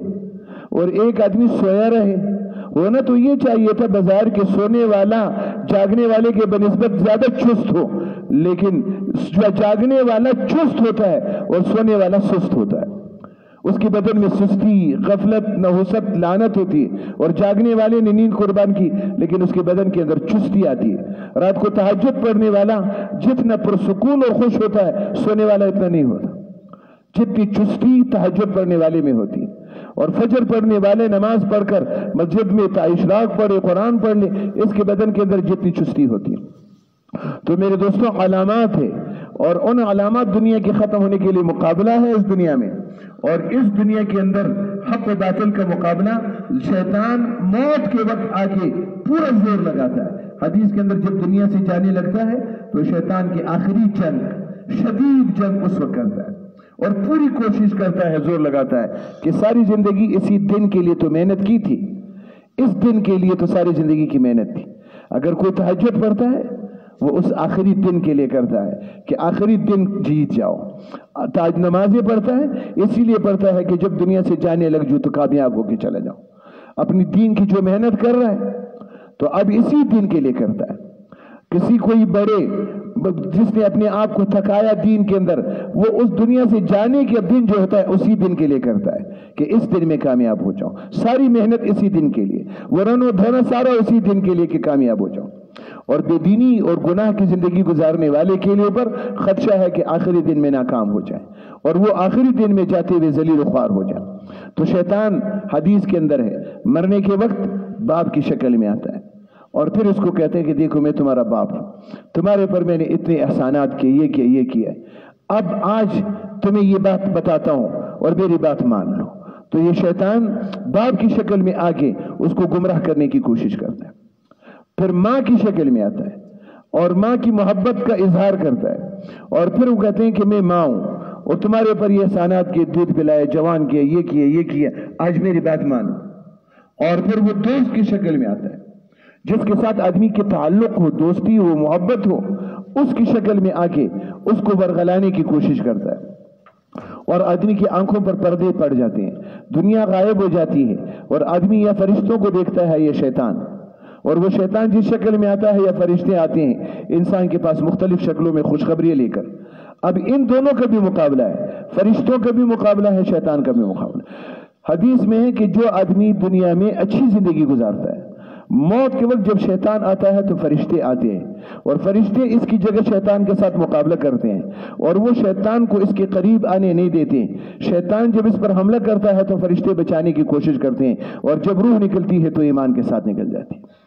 اور ایک آدمی سویا رہے، ہونا تو یہ چاہیے تھا بظاہر کے سونے والا جاگنے والے کے بنسبت زیادہ چست ہو، لیکن جاگنے والا چست ہوتا ہے اور سونے والا سست ہوتا ہے، اس کے بدن میں سستی، غفلت، نحوست، لعنت ہوتی ہے، اور جاگنے والے نے نیند قربان کی لیکن اس کے بدن کے اندر چستی آتی ہے۔ رات کو تہجد پڑھنے والا جتنا پرسکون اور خوش ہوتا ہے، سونے والا اتنا نہیں ہوتا، جتنی چستی تہجد پڑھنے والے میں ہوتی ہے، اور فجر پڑھنے والے نماز پڑھ کر مسجد میں اشراق پڑھے، قرآن پڑھ لے، اس کے بدن کے اندر جتنی چستی ہوتی ہے۔ تو میرے دوستوں علامات ہے، اور ان علامات دنیا کے ختم ہونے کے لیے مقابلہ ہے اس دنیا میں، اور اس دنیا کے اندر حق و باطل کا مقابلہ شیطان موت کے وقت آ کے پورا زور لگاتا ہے۔ حدیث کے اندر جب دنیا سے جانے لگتا ہے تو شیطان کی آخری جنگ، شدید جنگ اس وقت کرتا ہے، اور پوری کوشش کرتا ہے، زور لگاتا ہے کہ ساری زندگی اسی دن کے لیے تو محنت کی تھی، اس دن کے لیے تو ساری زندگی کی محنت تھی۔ اگر کوئی تہجد پڑھتا ہے وہ اس آخری دن کے لیے کرتا ہے کہ آخری دن جیت جاؤ۔ تاج نمازیں پڑھتا ہے اسی لیے پڑھتا ہے کہ جب دنیا سے جانے لگ جو تو کامیاب ہو کے چلا جاؤ۔ اپنی دین کی جو محنت کر رہا ہے تو اب اسی دن کے لیے کرتا ہے۔ کسی کوئی بڑے جس نے اپنے آپ کو تھکایا دین کے اندر، وہ اس دنیا سے جانے کے دن جو ہوتا ہے اسی دن کے لیے کرتا ہے کہ اس دن میں کامیاب ہو جاؤں، ساری محنت اسی دن کے لیے، ورن و دھن سارا اسی دن کے لیے کہ کامیاب ہو جاؤں۔ اور بے دینی اور گناہ کی زندگی گزارنے والے کے لیے اوپر خدشہ ہے کہ آخری دن میں ناکام ہو جائے اور وہ آخری دن میں جاتے ہوئے ذلیل و خوار ہو جائے۔ تو شیطان حدیث کے اندر ہے مرنے کے وقت باپ کی شکل میں آتا ہے، اور پھر اس کو کہتے ہیں کہ دیکھو میں تمہارا باپ ہوں، تمہارے پر میں نے اتنے احسانات کیے، یہ کیا ہے، اب آج تمہیں یہ بات بتاتا ہوں اور میری بات مان لو۔ تو یہ شیطان باپ کی شکل میں آ کے اس کو گمراہ کرنے کی کوشش کرتا ہے۔ پھر ماں کی شکل میں آتا ہے اور ماں کی محبت کا اظہار کرتا ہے، اور پھر وہ کہتے ہیں کہ میں ماں ہوں اور تمہارے پر یہ احسانات کیے، دودھ پلائے، جوان کیا، یہ کیا، آج میری بات مانو۔ اور پھر وہ دوست کی شکل میں آتا ہے، جس کے ساتھ آدمی کے تعلق ہو، دوستی ہو، محبت ہو، اس کی شکل میں آ کے اس کو ورغلانے کی کوشش کرتا ہے، اور آدمی کی آنکھوں پر پردے پڑ جاتے ہیں، دنیا غائب ہو جاتی ہے، اور آدمی یا فرشتوں کو دیکھتا ہے یا شیطان، اور وہ شیطان جس شکل میں آتا ہے یا فرشتے آتے ہیں انسان کے پاس مختلف شکلوں میں خوشخبری لے کر۔ اب ان دونوں کا بھی مقابلہ ہے، فرشتوں کا بھی مقابلہ ہے، شیطان کا بھی مقابلہ۔ حدیث میں ہے کہ جو آدمی دنیا میں اچھی زندگی گزارتا ہے، موت کے وقت جب شیطان آتا ہے تو فرشتے آتے ہیں، اور فرشتے اس کی جگہ شیطان کے ساتھ مقابلہ کرتے ہیں، اور وہ شیطان کو اس کے قریب آنے نہیں دیتے۔ شیطان جب اس پر حملہ کرتا ہے تو فرشتے بچانے کی کوشش کرتے ہیں، اور جب روح نکلتی ہے تو ایمان کے ساتھ نکل جاتی ہے۔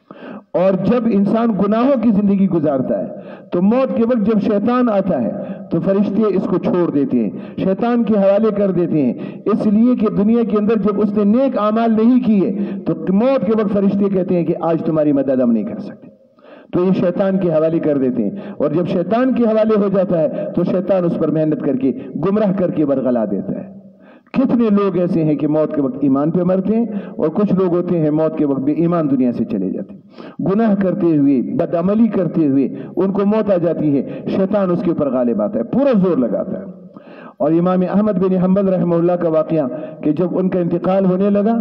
اور جب انسان گناہوں کی زندگی گزارتا ہے تو موت کے وقت جب شیطان آتا ہے تو فرشتے اس کو چھوڑ دیتے ہیں، شیطان کے حوالے کر دیتے ہیں، اس لیے کہ دنیا کے اندر جب اس نے نیک اعمال نہیں کیے تو موت کے وقت فرشتے کہتے ہیں کہ آج تمہاری مدد ہم نہیں کر سکتے، تو یہ شیطان کے حوالے کر دیتے ہیں، اور جب شیطان کے حوالے ہو جاتا ہے تو شیطان اس پر محنت کر کے گمراہ کر کے ورغلا دیتا ہے۔ کتنے لوگ ایسے ہیں کہ موت کے وقت ایمان پہ مرتے ہیں، اور کچھ لوگ ہوتے ہیں موت کے وقت بے ایمان دنیا سے چلے جاتے ہیں، گناہ کرتے ہوئے، بدعملی کرتے ہوئے ان کو موت آ جاتی ہے، شیطان اس کے اوپر غالب آتا ہے، پورا زور لگاتا ہے۔ اور امام احمد بن حنبل رحمہ اللہ کا واقعہ کہ جب ان کا انتقال ہونے لگا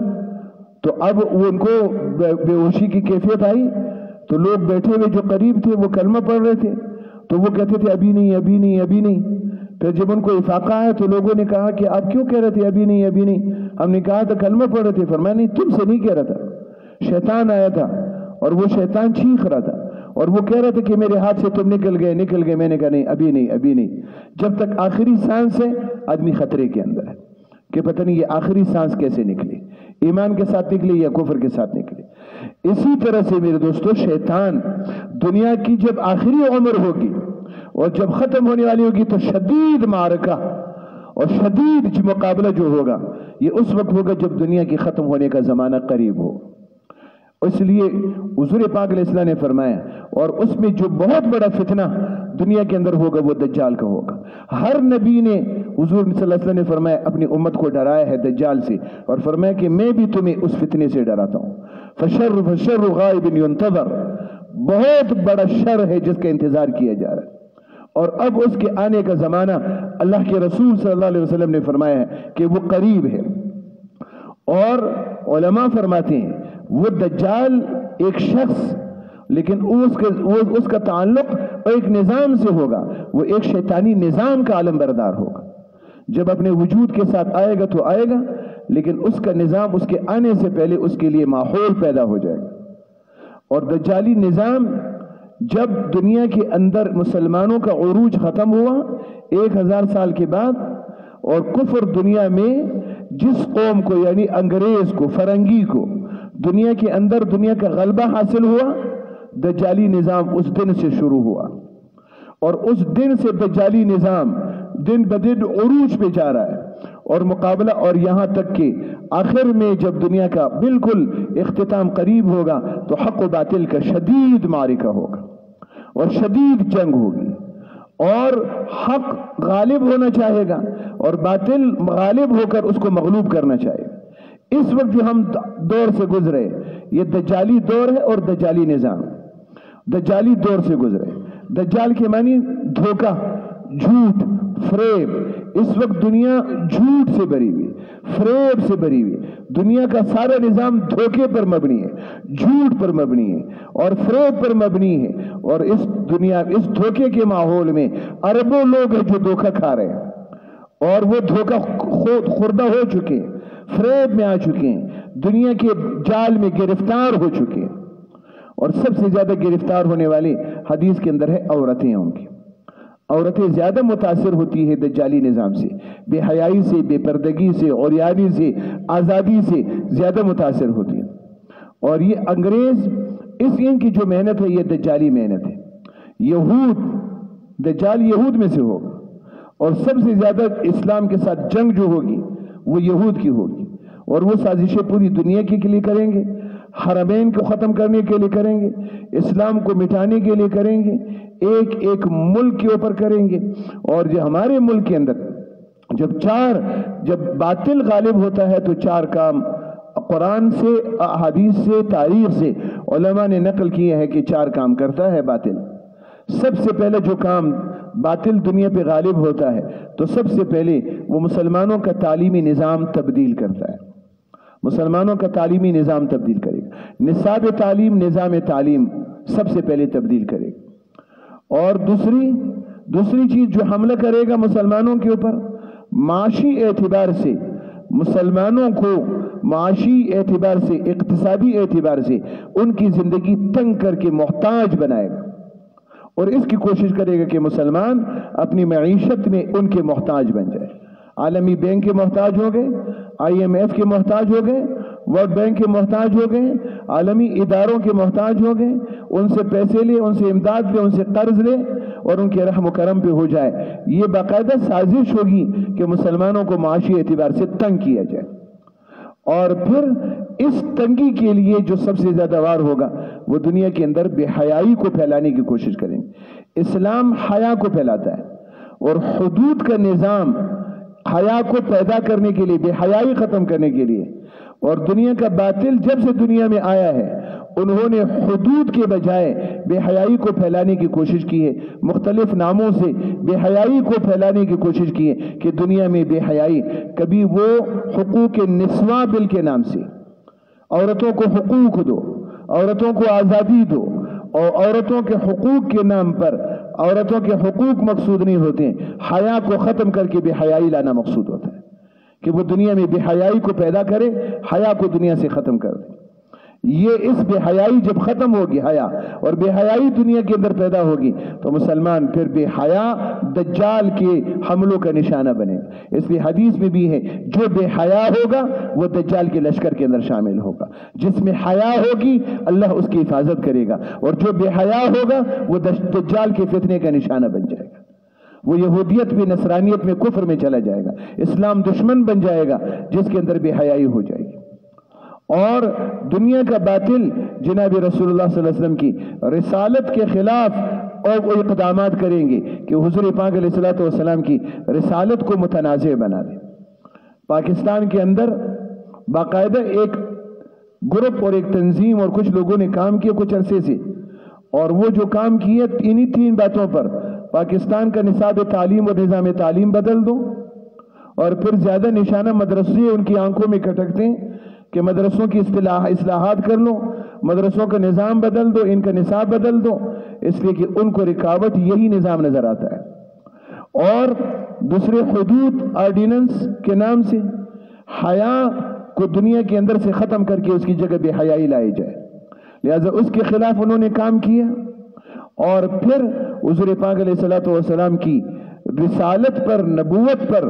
تو اب ان کو بے ہوشی کی کیفیت آئی، تو لوگ بیٹھے ہوئے جو قریب تھے وہ کلمہ پڑھ رہے تھے، تو وہ کہتے تھے ابھی نہیں ابھی نہیں ابھی نہیں۔ پھر جب ان کو افاقہ آیا تو لوگوں نے کہا کہ آپ کیوں کہہ رہے تھے ابھی نہیں ابھی نہیں؟ ہم نے کہا تھا کلمہ پڑھ رہے تھے۔ فرمایا نہیں، تم سے نہیں کہہ رہا تھا، شیطان آیا تھا اور وہ شیطان چیخ رہا تھا اور وہ کہہ رہا تھا کہ میرے ہاتھ سے تم نکل گئے۔ میں نے کہا نہیں ابھی نہیں ابھی نہیں۔ جب تک آخری سانس ہے آدمی خطرے کے اندر ہے کہ پتہ نہیں یہ آخری سانس کیسے نکلی، ایمان کے ساتھ نکلی یا کفر کے ساتھ نکلی۔ اسی طرح سے میرے دوستو، شیطان دنیا کی جب آخری عمر ہوگی اور جب ختم ہونے والی ہوگی تو شدید معرکہ اور شدید مقابلہ جو ہوگا یہ اس وقت ہوگا جب دنیا کی ختم ہونے کا زمانہ قریب ہو۔ اس لیے حضور پاک علیہ السلام نے فرمایا، اور اس میں جو بہت بڑا فتنہ دنیا کے اندر ہوگا وہ دجال کا ہوگا۔ ہر نبی نے، حضور صلی اللہ علیہ وسلم نے فرمایا، اپنی امت کو ڈرایا ہے دجال سے، اور فرمایا کہ میں بھی تمہیں اس فتنے سے ڈراتا ہوں۔ فشر غائب ينتظر، بہت بڑا شر ہے جس کا انتظار کیا جا رہا ہے، اور اب اس کے آنے کا زمانہ اللہ کے رسول صلی اللہ علیہ وسلم نے فرمایا ہے کہ وہ قریب ہے۔ اور علماء فرماتے ہیں وہ دجال ایک شخص، لیکن اس کا تعلق ایک نظام سے ہوگا، وہ ایک شیطانی نظام کا عالم بردار ہوگا۔ جب اپنے وجود کے ساتھ آئے گا تو آئے گا، لیکن اس کا نظام اس کے آنے سے پہلے اس کے لیے ماحول پیدا ہو جائے گا۔ اور دجالی نظام جب دنیا کے اندر مسلمانوں کا عروج ختم ہوا 1000 سال کے بعد، اور کفر دنیا میں جس قوم کو یعنی انگریز کو، فرنگی کو دنیا کے اندر دنیا کا غلبہ حاصل ہوا، دجالی نظام اس دن سے شروع ہوا، اور اس دن سے دجالی نظام دن بدن عروج پہ جا رہا ہے اور مقابلہ، اور یہاں تک کہ آخر میں جب دنیا کا بالکل اختتام قریب ہوگا تو حق و باطل کا شدید معرکہ ہوگا اور شدید جنگ ہوگی، اور حق غالب ہونا چاہے گا اور باطل غالب ہو کر اس کو مغلوب کرنا چاہے گا۔ اس وقت جو ہم دور سے گزرے یہ دجالی دور ہے اور دجالی نظام، دجالی دور سے گزرے۔ دجال کے معنی دھوکہ، جھوٹ، فریب۔ اس وقت دنیا جھوٹ سے بری ہوئی، فریب سے بری ہوئی، دنیا کا سارا نظام دھوکے پر مبنی ہے، جھوٹ پر مبنی ہے اور فریب پر مبنی ہے، اور اس دھوکے کے ماحول میں اربوں لوگ ہیں جو دھوکہ کھا رہے ہیں اور وہ دھوکہ خوردہ ہو چکے ہیں، فریب میں آ چکے ہیں، دنیا کے جال میں گرفتار ہو چکے ہیں۔ اور سب سے زیادہ گرفتار ہونے والی حدیث کے اندر ہے عورتیں، ان کی عورتیں زیادہ متاثر ہوتی ہے دجالی نظام سے، بے حیائی سے، بے پردگی سے، عریانی سے، آزادی سے زیادہ متاثر ہوتی ہیں۔ اور یہ انگریز، ان کی جو محنت ہے یہ دجالی محنت ہے۔ یہود، دجال یہود میں سے ہوگا، اور سب سے زیادہ اسلام کے ساتھ جنگ جو ہوگی وہ یہود کی ہوگی، اور وہ سازشیں پوری دنیا کے لیے کریں گے، حرمین کو ختم کرنے کے لیے کریں گے، اسلام کو مٹانے کے لیے کریں گے، ایک ایک ملک کے اوپر کریں گے۔ اور جو ہمارے ملک کے اندر جب باطل غالب ہوتا ہے تو 4 کام قرآن سے، احادیث سے، تاریخ سے علماء نے نقل کیے ہیں کہ 4 کام کرتا ہے باطل۔ سب سے پہلے جو کام باطل دنیا پہ غالب ہوتا ہے تو سب سے پہلے وہ مسلمانوں کا تعلیمی نظام تبدیل کرتا ہے، مسلمانوں کا تعلیمی نظام تبدیل کرے گا، نصاب تعلیم، نظام تعلیم سب سے پہلے تبدیل کرے گا۔ اور دوسری چیز جو حملہ کرے گا مسلمانوں کے اوپر، معاشی اعتبار سے مسلمانوں کو، معاشی اعتبار سے، اقتصادی اعتبار سے ان کی زندگی تنگ کر کے محتاج بنائے گا، اور اس کی کوشش کرے گا کہ مسلمان اپنی معیشت میں ان کے محتاج بن جائے۔ عالمی بینک کے محتاج ہو گئے، IMF کے محتاج ہو گئے، ورلڈ بینک کے محتاج ہو گئے، عالمی اداروں کے محتاج ہو گئے، ان سے پیسے لے، ان سے امداد لے، ان سے قرض لے اور ان کے رحم و کرم پہ ہو جائے۔ یہ باقاعدہ سازش ہوگی کہ مسلمانوں کو معاشی اعتبار سے تنگ کیا جائے، اور پھر اس تنگی کے لیے جو سب سے زیادہ وار ہوگا وہ دنیا کے اندر بے حیائی کو پھیلانے کی کوشش کریں گے۔ اسلام حیا کو پھیلاتا ہے، اور حدود کا نظام حیا کو پیدا کرنے کے لیے, بے حیائی ختم کرنے کے لیے. اور دنیا کا باطل جب سے دنیا میں آیا ہے انہوں نے حدود کے بجائے بے حیائی کو پھیلانے کی کوشش کی ہے, مختلف ناموں سے بے حیائی کو پھیلانے کی کوشش کی ہے کہ دنیا میں بے حیائی. کبھی وہ حقوق نسواں بل کے نام سے عورتوں کو حقوق دو, عورتوں کو آزادی دو, اور عورتوں کے حقوق کے نام پر عورتوں کے حقوق مقصود نہیں ہوتے ہیں, حیا کو ختم کر کے بے حیائی لانا مقصود ہوتا ہے کہ وہ دنیا میں بے حیائی کو پیدا کرے, حیا کو دنیا سے ختم کر دے. یہ اس بے حیائی جب ختم ہوگی حیا, اور بے حیائی دنیا کے اندر پیدا ہوگی, تو مسلمان پھر بے حیا دجال کے حملوں کا نشانہ بنے گا. اس لیے حدیث میں بھی ہے جو بے حیا ہوگا وہ دجال کے لشکر کے اندر شامل ہوگا. جس میں حیا ہوگی اللہ اس کی حفاظت کرے گا, اور جو بے حیا ہوگا وہ دجال کے فتنے کا نشانہ بن جائے گا. وہ یہودیت میں, نصرانیت میں, کفر میں چلا جائے گا, اسلام دشمن بن جائے گا جس کے اندر بے حیائی ہو جائے گی. اور دنیا کا باطل جناب رسول اللہ صلی اللہ علیہ وسلم کی رسالت کے خلاف اور وہ اقدامات کریں گے کہ حضور پاک علیہ الصلوۃ والسلام کی رسالت کو متنازع بنا دیں. پاکستان کے اندر باقاعدہ ایک گروپ اور ایک تنظیم اور کچھ لوگوں نے کام کیا کچھ عرصے سے, اور وہ جو کام کیے انہی 3 باتوں پر: پاکستان کا نصاب تعلیم اور نظام تعلیم بدل دو, اور پھر زیادہ نشانہ مدرسے ان کی آنکھوں میں کھٹکتے ہیں کہ مدرسوں کی اصلاحات کر لو, مدرسوں کا نظام بدل دو, ان کا نصاب بدل دو, اس لیے کہ ان کو رکاوٹ یہی نظام نظر آتا ہے. اور دوسرے حدود آرڈیننس کے نام سے حیا کو دنیا کے اندر سے ختم کر کے اس کی جگہ بے حیائی لائی جائے, لہذا اس کے خلاف انہوں نے کام کیا. اور پھر حضور پاک علیہ الصلوۃ والسلام کی رسالت پر, نبوت پر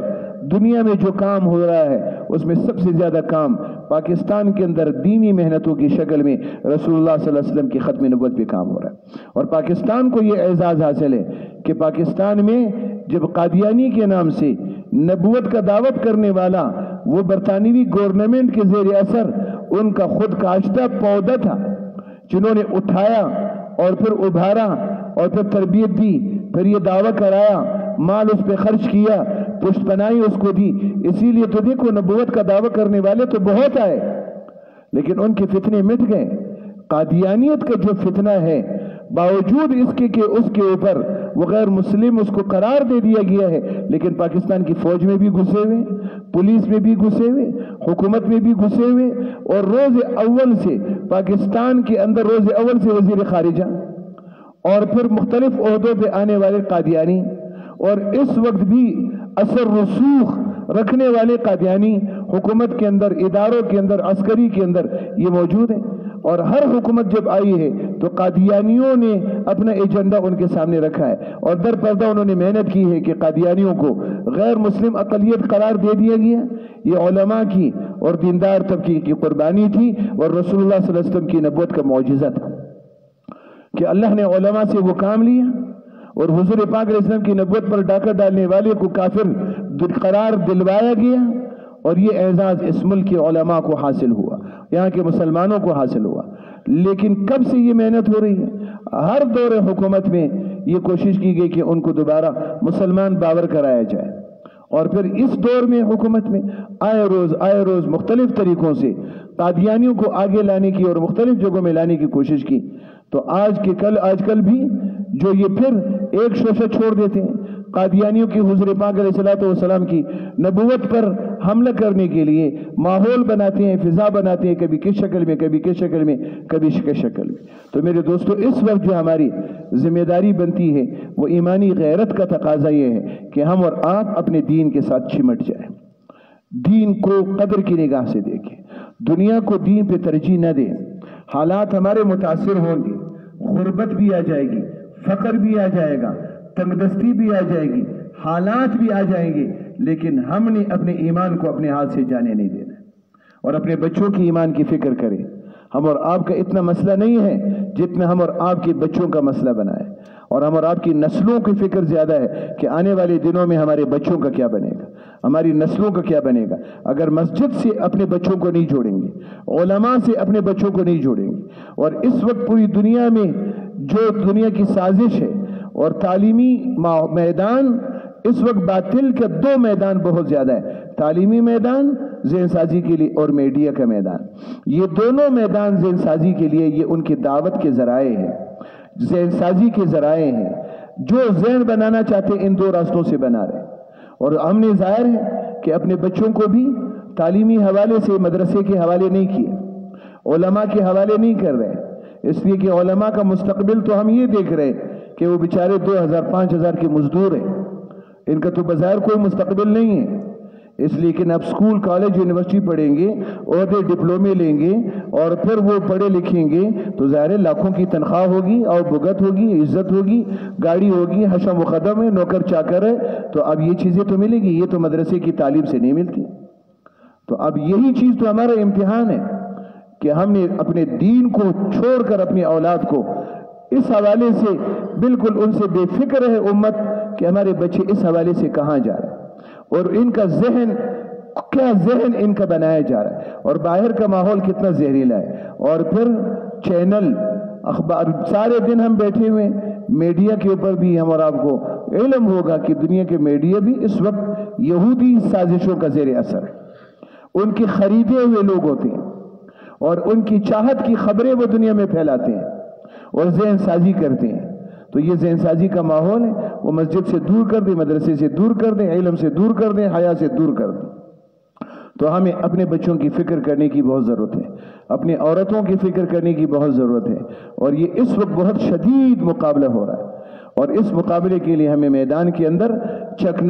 دنیا میں جو کام ہو رہا ہے اس میں سب سے زیادہ کام پاکستان کے اندر دینی محنتوں کی شکل میں رسول اللہ صلی اللہ علیہ وسلم کی ختم نبوت پہ کام ہو رہا ہے. اور پاکستان کو یہ اعزاز حاصل ہے کہ پاکستان میں جب قادیانی کے نام سے نبوت کا دعوت کرنے والا وہ برطانوی گورنمنٹ کے زیر اثر ان کا خود کاشتہ پودا تھا, جنہوں نے اٹھایا اور پھر ابھارا اور پھر تربیت دی, پھر یہ دعویٰ کرایا, مال اس پہ خرچ کیا, پشت پناہی اس کو دی. اسی لیے تو دیکھو نبوت کا دعویٰ کرنے والے تو بہت آئے لیکن ان کے فتنے مٹ گئے. قادیانیت کا جو فتنہ ہے باوجود اس کے کہ اس کے اوپر وہ غیر مسلم اس کو قرار دے دیا گیا ہے, لیکن پاکستان کی فوج میں بھی گھسے ہوئے, پولیس میں بھی گھسے ہوئے, حکومت میں بھی گھسے ہوئے, اور روز اول سے پاکستان کے اندر روز اول سے وزیر خارجہ اور پھر مختلف عہدوں پہ آنے والے قادیانی, اور اس وقت بھی اثر رسوخ رکھنے والے قادیانی حکومت کے اندر, اداروں کے اندر, عسکری کے اندر یہ موجود ہیں. اور ہر حکومت جب آئی ہے تو قادیانیوں نے اپنا ایجنڈا ان کے سامنے رکھا ہے, اور در پردہ انہوں نے محنت کی ہے کہ قادیانیوں کو غیر مسلم اقلیت قرار دے دیا گیا. یہ علماء کی اور دیندار طبقے کی قربانی تھی, اور رسول اللہ صلی اللہ علیہ وسلم کی نبوت کا معجزہ تھا کہ اللہ نے علماء سے وہ کام لیا, اور حضور پاک علیہ السلام کی نبوت پر ڈاکہ ڈالنے والے کو کافر قرار دلوایا گیا. اور یہ اعزاز اس ملک کے علماء کو حاصل ہوا, یہاں کے مسلمانوں کو حاصل ہوا. لیکن کب سے یہ محنت ہو رہی ہے؟ ہر دور حکومت میں یہ کوشش کی گئی کہ ان کو دوبارہ مسلمان باور کرایا جائے, اور پھر اس دور میں حکومت میں آئے روز مختلف طریقوں سے قادیانیوں کو آگے لانے کی اور مختلف جگہوں میں لانے کی کوشش کی. تو آج کل بھی جو یہ پھر ایک شوشہ چھوڑ دیتے ہیں, قادیانیوں کی حضور پاک علیہ الصلوۃ والسلام کی نبوت پر حملہ کرنے کے لیے ماحول بناتے ہیں, فضا بناتے ہیں, کبھی کس شکل میں, کبھی کس شکل میں, کبھی کس شکل میں. تو میرے دوستو, اس وقت جو ہماری ذمہ داری بنتی ہے وہ ایمانی غیرت کا تقاضا یہ ہے کہ ہم اور آپ اپنے دین کے ساتھ چمٹ جائیں, دین کو قدر کی نگاہ سے دیکھیں, دنیا کو دین پہ ترجیح نہ دیں. حالات ہمارے متاثر ہوں گے, غربت بھی آ جائے گی, فقر بھی آ جائے گا, تنگ دستی بھی آ جائے گی, حالات بھی آ جائیں گے, لیکن ہم نے اپنے ایمان کو اپنے ہاتھ سے جانے نہیں دینا, اور اپنے بچوں کی ایمان کی فکر کریں. ہم اور آپ کا اتنا مسئلہ نہیں ہے جتنا ہم اور آپ کے بچوں کا مسئلہ بنا ہے, اور ہم اور آپ کی نسلوں کی فکر زیادہ ہے کہ آنے والے دنوں میں ہمارے بچوں کا کیا بنے گا, ہماری نسلوں کا کیا بنے گا. اگر مسجد سے اپنے بچوں کو نہیں جوڑیں گے, علماء سے اپنے بچوں کو نہیں جوڑیں گے, اور اس وقت پوری دنیا میں جو دنیا کی سازش ہے اور تعلیمی میدان اس وقت باطل کے دو میدان بہت زیادہ ہے، تعلیمی میدان ذہن سازی کے لیے اور میڈیا کا میدان۔ یہ دونوں میدان ذہن سازی کے لیے یہ ان کی دعوت کے ذرائع ہیں، ذہن سازی کے ذرائع ہیں۔ جو ذہن بنانا چاہتے ان دو راستوں سے بنا رہے، اور ہم نے ظاہر ہے کہ اپنے بچوں کو بھی تعلیمی حوالے سے مدرسے کے حوالے نہیں کیے، علماء کے حوالے نہیں کر رہے، اس لیے کہ علماء کا مستقبل تو ہم یہ دیکھ رہے کہ وہ بیچارے 2000 5000 کے مزدور ہیں، ان کا تو بظاہر کوئی مستقبل نہیں ہے۔ اس لیے کہ اب اسکول کالج یونیورسٹی پڑھیں گے، عہدے ڈپلومے لیں گے، اور پھر وہ پڑھے لکھیں گے تو ظاہر لاکھوں کی تنخواہ ہوگی اور بھگت ہوگی، عزت ہوگی، گاڑی ہوگی، حشم و قدم ہے، نوکر چاکر ہے، تو اب یہ چیزیں تو ملے گی، یہ تو مدرسے کی تعلیم سے نہیں ملتی۔ تو اب یہی چیز تو ہمارا امتحان ہے کہ ہم نے اپنے دین کو چھوڑ کر اپنی اولاد کو اس حوالے سے بالکل ان سے بے فکر ہے امت کہ ہمارے بچے اس حوالے سے کہاں جا رہے ہیں، اور ان کا ذہن کیا ذہن ان کا بنایا جا رہا ہے، اور باہر کا ماحول کتنا زہریلا ہے، اور پھر چینل اخبار سارے دن ہم بیٹھے ہوئے، میڈیا کے اوپر بھی ہم اور آپ کو علم ہوگا کہ دنیا کے میڈیا بھی اس وقت یہودی سازشوں کا زیر اثر ہے، ان کے خریدے ہوئے لوگ ہوتے ہیں، اور ان کی چاہت کی خبریں وہ دنیا میں پھیلاتے ہیں اور ذہن سازی کرتے ہیں۔ تو یہ ذہن سازی کا ماحول ہے، وہ مسجد سے دور کر دیں، مدرسے سے دور کر دیں، علم سے دور کر دیں، حیا سے دور کر دیں۔ تو ہمیں اپنے بچوں کی فکر کرنے کی بہت ضرورت ہے، اپنی عورتوں کی فکر کرنے کی بہت ضرورت ہے، اور یہ اس وقت بہت شدید مقابلہ ہو رہا ہے، اور اس مقابلے کے لیے ہمیں میدان کے اندر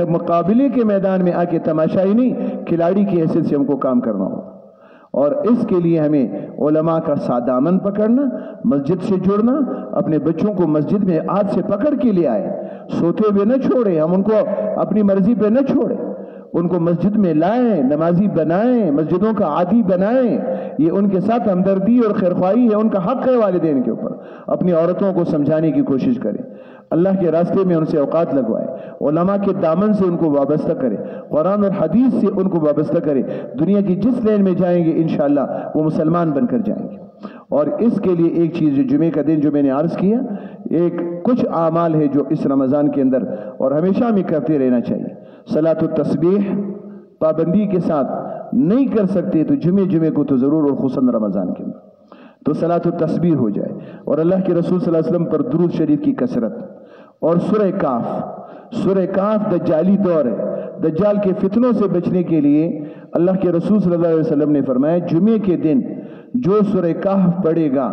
مقابلے کے میدان میں آ کے تماشائی نہیں، کھلاڑی کی حیثیت سے ہم کو کام کرنا ہوگا، اور اس کے لیے ہمیں علماء کا دامن پکڑنا، مسجد سے جڑنا، اپنے بچوں کو مسجد میں ہاتھ سے پکڑ کے لے آئے، سوتے ہوئے نہ چھوڑیں، ہم ان کو اپنی مرضی پہ نہ چھوڑیں، ان کو مسجد میں لائیں، نمازی بنائیں، مسجدوں کا عادی بنائیں، یہ ان کے ساتھ ہمدردی اور خیرخواہی ہے، ان کا حق ہے والدین کے اوپر۔ اپنی عورتوں کو سمجھانے کی کوشش کریں، اللہ کے راستے میں ان سے اوقات لگوائے، علماء کے دامن سے ان کو وابستہ کرے، قرآن اور حدیث سے ان کو وابستہ کرے، دنیا کی جس لین میں جائیں گے انشاءاللہ وہ مسلمان بن کر جائیں گے۔ اور اس کے لیے ایک چیز جو جمعے کا دن جو میں نے عرض کیا، ایک کچھ اعمال ہے جو اس رمضان کے اندر اور ہمیشہ ہمیں کرتے رہنا چاہیے۔ صلاۃ التسبیح پابندی کے ساتھ نہیں کر سکتے تو جمعے کو تو ضرور، اور خصوصاً رمضان کے اندر تو صلاۃ التسبیح ہو جائے، اور اللہ کے رسول صلی اللہ علیہ وسلم پر درود شریف کی کثرت، اور سورہ کاف دجالی دور ہے، دجال کے فتنوں سے بچنے کے لیے اللہ کے رسول صلی اللہ علیہ وسلم نے فرمایا جمعے کے دن جو سورہ کاف پڑھے گا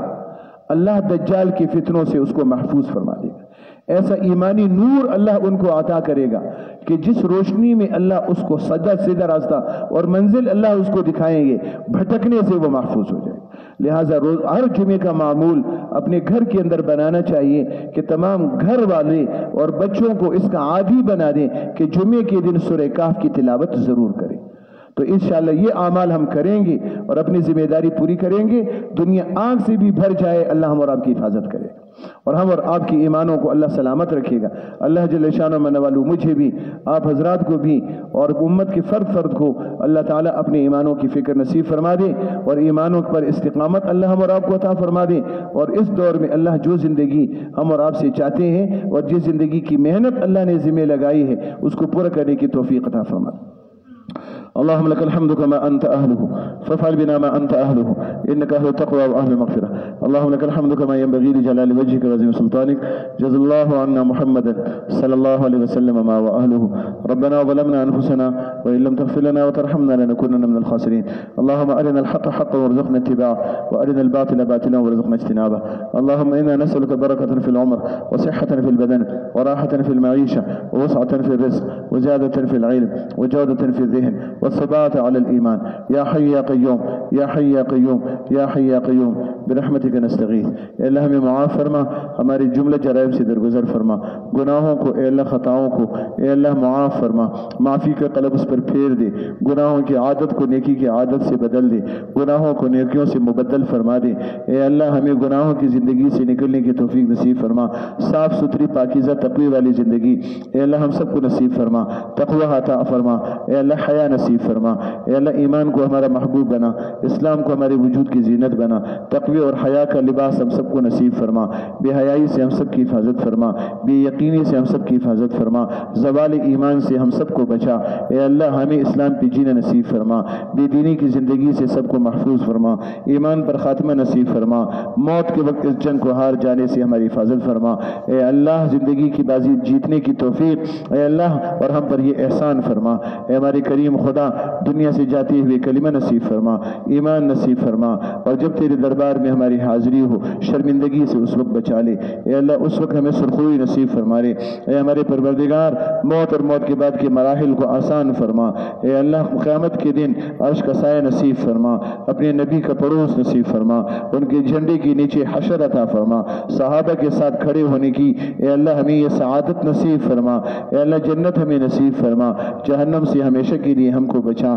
اللہ دجال کے فتنوں سے اس کو محفوظ فرما دے گا۔ ایسا ایمانی نور اللہ ان کو عطا کرے گا کہ جس روشنی میں اللہ اس کو سیدھا راستہ اور منزل اللہ اس کو دکھائیں گے، بھٹکنے سے وہ محفوظ ہو جائے۔ لہٰذا ہر جمعے کا معمول اپنے گھر کے اندر بنانا چاہیے کہ تمام گھر والے اور بچوں کو اس کا عادی بنا دیں کہ جمعے کے دن سورہ کہف کی تلاوت ضرور کریں۔ تو انشاءاللہ یہ اعمال ہم کریں گے اور اپنی ذمہ داری پوری کریں گے، دنیا آگ سے بھی بھر جائے اللہ ہم اور آپ کی حفاظت کرے، اور ہم اور آپ کی ایمانوں کو اللہ سلامت رکھے گا۔ اللہ جل شانہ من والو مجھے بھی، آپ حضرات کو بھی، اور امت کے فرد کو اللہ تعالیٰ اپنے ایمانوں کی فکر نصیب فرما دے، اور ایمانوں پر استقامت اللہ ہم اور آپ کو عطا فرما دے، اور اس دور میں اللہ جو زندگی ہم اور آپ سے چاہتے ہیں اور جس زندگی کی محنت اللہ نے ذمہ لگائی ہے اس کو پورا کرنے کی توفیق عطا فرما دے۔ اللهم لك الحمد كما أنت أهله فافعل بنا ما أنت أهله إنك أهل التقوى وأهل المغفرة. اللهم لك الحمد كما ينبغي لجلال وجهك وعظيم سلطانك. جزا الله عنا محمدا صلى الله عليه وسلم ما وأهله. ربنا وظلمنا أنفسنا وإن لم تغفر لنا وترحمنا لنكونن من الخاسرين. اللهم أرنا الحق حقا وارزقنا اتباعه وأرنا الباطل باطلا وارزقنا اجتنابه. اللهم إنا نسألك بركة في العمر وصحة في البدن وراحة في المعيشة ووسعة في الرزق وزيادة في العلم وجودة في الذهن والثبات على الإيمان. يا حي يا قيوم يا حي يا قيوم يا حي يا قيوم برحمتك نستغيث. اے اللہ ہمیں معاف فرما، ہماری جملہ جرائم سے درگزر فرما، گناہوں کو اے اللہ خطاؤں کو اے اللہ معاف فرما، معافی کا قلب اس پر پھیر دے، گناہوں کی عادت کو نیکی کی عادت سے بدل دے، گناہوں کو نیکیوں سے مبدل فرما دے۔ اے اللہ ہمیں گناہوں کی زندگی سے نکلنے کی توفیق نصیب فرما، صاف ستھری پاکیزہ تقوی والی زندگی اے اللہ ہم سب کو نصیب فرما، تقوی عطا فرما، اے اللہ حیا نصیب نصیب فرما۔ اے اللہ ایمان کو ہمارا محبوب بنا، اسلام کو ہمارے وجود کی زینت بنا، تقوی اور حیا کا لباس ہم سب کو نصیب فرما، بے حیائی سے ہم سب کی حفاظت فرما، بے یقینی سے ہم سب کی حفاظت فرما، زوال ایمان سے ہم سب کو بچا۔ اے اللہ ہمیں اسلام پہ جینا نصیب فرما، بے دینی کی زندگی سے سب کو محفوظ فرما، ایمان پر خاتمہ نصیب فرما، موت کے وقت اس جنگ کو ہار جانے سے ہماری حفاظت فرما۔ اے اللہ زندگی کی بازی جیتنے کی توفیق اے اللہ اور ہم پر یہ احسان فرما۔ اے ہمارے کریم خدا دنیا سے جاتے ہوئے کلمہ نصیب فرما، ایمان نصیب فرما، اور جب تیرے دربار میں ہماری حاضری ہو شرمندگی سے اس وقت بچا لے۔ اے اللہ اس وقت ہمیں سرخروئی نصیب فرما لے۔ اے ہمارے پروردگار موت اور موت کے بعد کے مراحل کو آسان فرما۔ اے اللہ قیامت کے دن عرش کا سایہ نصیب فرما، اپنے نبی کا پڑوس نصیب فرما، ان کے جھنڈے کے نیچے حشر عطا فرما، صحابہ کے ساتھ کھڑے ہونے کی اے اللہ ہمیں یہ سعادت نصیب فرما۔ اے اللہ جنت ہمیں نصیب فرما، جہنم سے ہمیشہ کے لیے ہم کو بچا،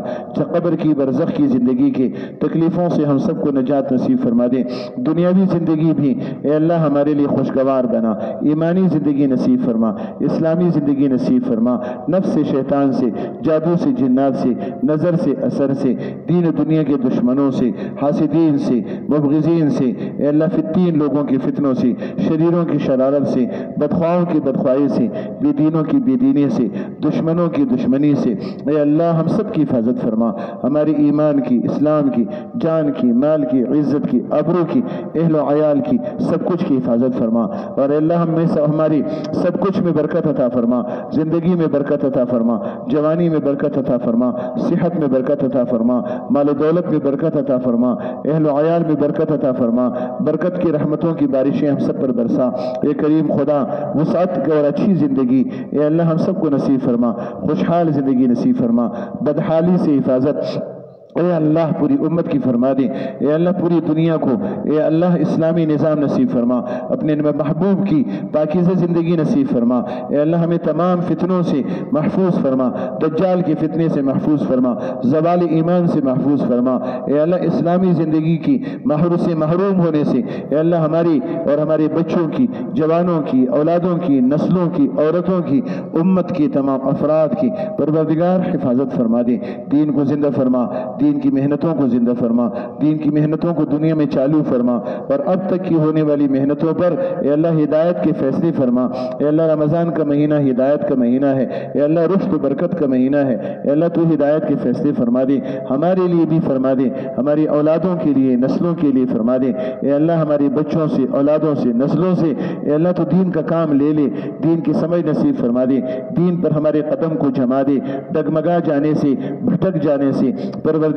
قبر کی برزخ کی زندگی کے تکلیفوں سے ہم سب کو نجات نصیب فرما دے، دنیاوی زندگی بھی اے اللہ ہمارے لیے خوشگوار بنا، ایمانی زندگی نصیب فرما، اسلامی زندگی نصیب فرما، نفس سے شیطان سے جادو سے جنات سے نظر سے اثر سے دین و دنیا کے دشمنوں سے حاسدین سے مبغضین سے اے اللہ فتین لوگوں کے فتنوں سے شریروں کی شرارت سے بدخواہوں کی بدخواہی سے بے دینوں کی بے دینی سے دشمنوں کی دشمنی سے اے اللہ ہم سب کی حفاظت فرما، ہماری ایمان کی اسلام کی جان کی مال کی عزت کی ابرو کی اہل و عیال کی سب کچھ کی حفاظت فرما، اور اے اللہ ہماری سب کچھ میں برکت عطا فرما، زندگی میں برکت عطا فرما، جوانی میں برکت عطا فرما، صحت میں برکت عطا فرما، مال و دولت میں برکت عطا فرما، اہل و عیال میں برکت عطا فرما، برکت کی رحمتوں کی بارشیں ہم سب پر برسا۔ اے کریم خدا وسعت اور اچھی زندگی اے اللہ ہم سب کو نصیب فرما، خوشحال زندگی نصیب فرما، بدحالی سے حفاظت اے اللہ پوری امت کی فرما دے، اے اللہ پوری دنیا کو اے اللہ اسلامی نظام نصیب فرما، اپنے محبوب کی پاکیزہ زندگی نصیب فرما، اے اللہ ہمیں تمام فتنوں سے محفوظ فرما، دجال کے فتنے سے محفوظ فرما، زوال ایمان سے محفوظ فرما، اے اللہ اسلامی زندگی کی محروم ہونے سے اے اللہ ہماری اور ہمارے بچوں کی جوانوں کی اولادوں کی نسلوں کی عورتوں کی امت کی تمام افراد کی پروردگار حفاظت فرما دے، دین کو زندہ فرما، دین کی محنتوں کو زندہ فرما، دین کی محنتوں کو دنیا میں چالو فرما، اور اب تک کی ہونے والی محنتوں پر اے اللہ ہدایت کے فیصلے فرما۔ اے اللہ رمضان کا مہینہ ہدایت کا مہینہ ہے، اے اللہ رشد و برکت کا مہینہ ہے، اے اللہ تو ہدایت کے فیصلے فرما دے، ہمارے لیے بھی فرما دے، ہماری اولادوں کے لیے نسلوں کے لیے فرما دے، اے اللہ ہمارے بچوں سے اولادوں سے نسلوں سے اے اللہ تو دین کا کام لے لے، دین کی سمجھ نصیب فرما دے، دین پر ہمارے قدم کو جما دے، ڈگمگا جانے سے بھٹک جانے سے پروردگار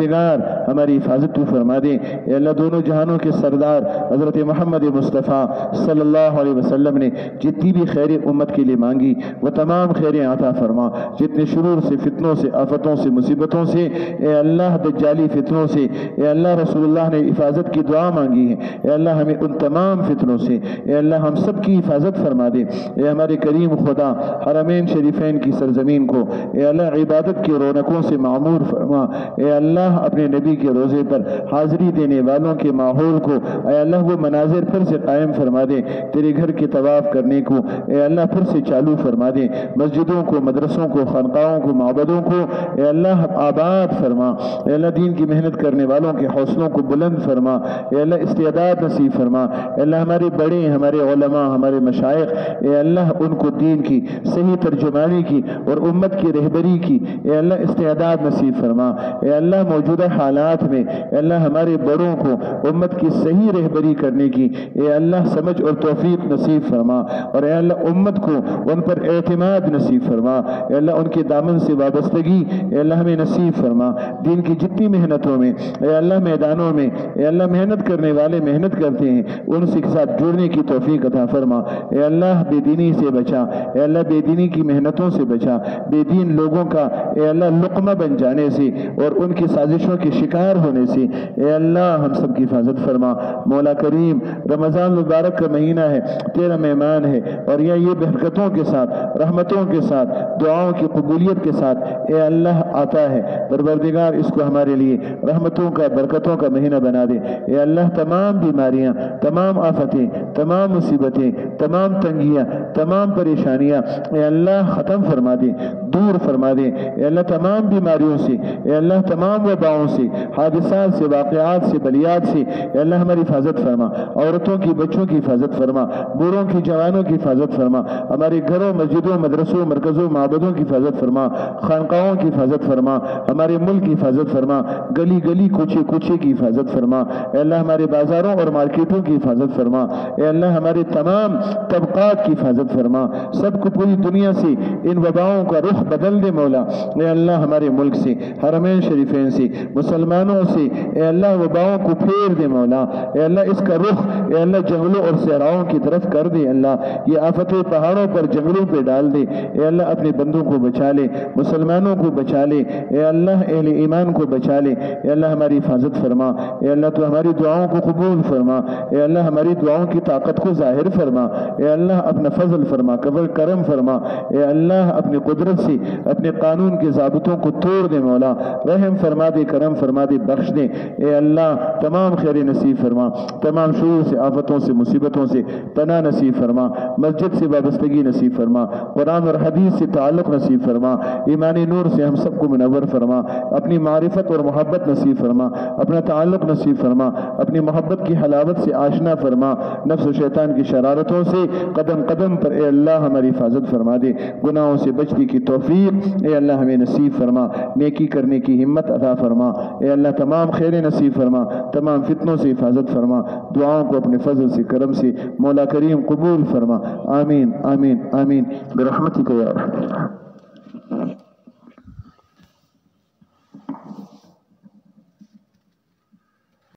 ہماری حفاظت تو فرما دے۔ اے اللہ دونوں جہانوں کے سردار حضرت محمد مصطفیٰ صلی اللہ علیہ وسلم نے جتنی بھی خیر امت کے لیے مانگی وہ تمام خیریں عطا فرما، جتنے شرور سے فتنوں سے آفتوں سے مصیبتوں سے اے اللہ دجالی فتنوں سے اے اللہ رسول اللہ نے حفاظت کی دعا مانگی ہے، اے اللہ ہمیں ان تمام فتنوں سے اے اللہ ہم سب کی حفاظت فرما دے۔ اے ہمارے کریم خدا حرمین شریفین کی سرزمین کو اے اللہ عبادت کی رونقوں سے معمور فرما، اے اللہ اپنے نبی کے روزے پر حاضری دینے والوں کے ماحول کو اے اللہ وہ مناظر پھر سے قائم فرما دے، تیرے گھر کے طواف کرنے کو اے اللہ پھر سے چالو فرما دے، مسجدوں کو مدرسوں کو خانقاہوں کو معبدوں کو اے اللہ آباد فرما، اے اللہ دین کی محنت کرنے والوں کے حوصلوں کو بلند فرما، اے اللہ استعداد نصیب فرما، اے اللہ ہمارے بڑے ہمارے علماء ہمارے مشائخ اے اللہ ان کو دین کی صحیح ترجمانی کی اور امت کی رہبری کی اے اللہ استعداد نصیب فرما، اے اللہ موجودہ حالات میں اے اللہ ہمارے بڑوں کو امت کی صحیح رہبری کرنے کی اے اللہ سمجھ اور توفیق نصیب فرما، اور اے اللہ امت کو ان پر اعتماد نصیب فرما، اے اللہ ان کے دامن سے وابستگی اے اللہ ہمیں نصیب فرما، دین کی جتنی محنتوں میں اے اللہ میدانوں میں اے اللہ محنت کرنے والے محنت کرتے ہیں ان سے ساتھ جڑنے کی توفیق عطا فرما، اے اللہ بے دینی سے بچا، اے اللہ بے دینی کی محنتوں سے بچا، بے دین لوگوں کا اے اللہ لقمہ بن جانے سے اور ان کے ساتھ سازشوں کے شکار ہونے سے اے اللہ ہم سب کی حفاظت فرما۔ مولا کریم رمضان مبارک کا مہینہ ہے، تیرا مہمان ہے، اور یہ برکتوں کے ساتھ، رحمتوں کے ساتھ، دعاؤں کی قبولیت کے ساتھ اے اللہ آتا ہے۔ پروردگار اس کو ہمارے لیے رحمتوں کا، برکتوں کا مہینہ بنا دے۔ اے اللہ تمام بیماریاں، تمام آفتیں، تمام مصیبتیں، تمام تنگیاں، تمام پریشانیاں اے اللہ ختم فرما دے، دور فرما دے۔ اے اللہ تمام بیماریوں سے، اے اللہ تمام وباؤں سے، حادثات سے، واقعات سے، بلیات سے اے اللہ ہماری حفاظت فرما۔ عورتوں کی، بچوں کی حفاظت فرما، بوڑھوں کی، جوانوں کی حفاظت فرما۔ ہمارے گھروں، مسجدوں، مدرسوں، مرکزوں، معبدوں کی حفاظت فرما، خانقاہوں کی حفاظت فرما، ہمارے ملک کی حفاظت فرما، گلی گلی، کوچے کوچے کی حفاظت فرما۔ اے اللہ ہمارے بازاروں اور مارکیٹوں کی حفاظت فرما۔ اے اللہ ہمارے تمام طبقات کی حفاظت فرما۔ سب کو پوری دنیا سے ان وباؤں کا رخ بدل دے مولا۔ اے اللہ ہمارے ملک سے، حرمین شریفین سے، مسلمانوں سے اے اللہ وباؤں کو پھیر دے مولا۔ اے اللہ اس کا رخ اے اللہ جنگلوں اور صحراؤں کی طرف کر دے اللہ۔ یہ آفتیں پہاڑوں پر، جنگلوں پہ ڈال دے۔ اے اللہ اپنے بندوں کو بچا لے، مسلمانوں کو بچا لے، اے اللہ اہل ایمان کو بچا لے۔ اے اللہ ہماری حفاظت فرما۔ اے اللہ تو ہماری دعاؤں کو قبول فرما۔ اے اللہ ہماری دعاؤں کی طاقت کو ظاہر فرما۔ اے اللہ اپنا فضل فرما، کرم فرما۔ اے اللہ اپنی قدرت سے اپنے قانون کے ضابطوں کو توڑ دے مولا۔ رحم فرما دے، کرم فرما دے، بخش دے۔ اے اللہ تمام خیر نصیب فرما، تمام شرور سے، آفتوں سے، مصیبتوں سے پناہ نصیب فرما، مسجد سے وابستگی نصیب فرما، قرآن اور حدیث سے تعلق نصیب فرما، ایمانی نور سے ہم سب کو منور فرما، اپنی معرفت اور محبت نصیب فرما، اپنا تعلق نصیب فرما، اپنی محبت کی حلاوت سے آشنا فرما، نفس و شیطان کی شرارتوں سے قدم قدم پر اے اللہ ہماری حفاظت فرما دے، گناہوں سے بچنے کی توفیق اے اللہ ہمیں نصیب فرما، نیکی کرنے کی ہمت عطا فرما۔ اے اللہ تمام خیر نصیب فرما، تمام فتنوں سے حفاظت فرما، دعاؤں کو اپنے فضل سے، کرم سے مولا کریم قبول فرما۔ آمین آمین آمین برحمتک یا رب۔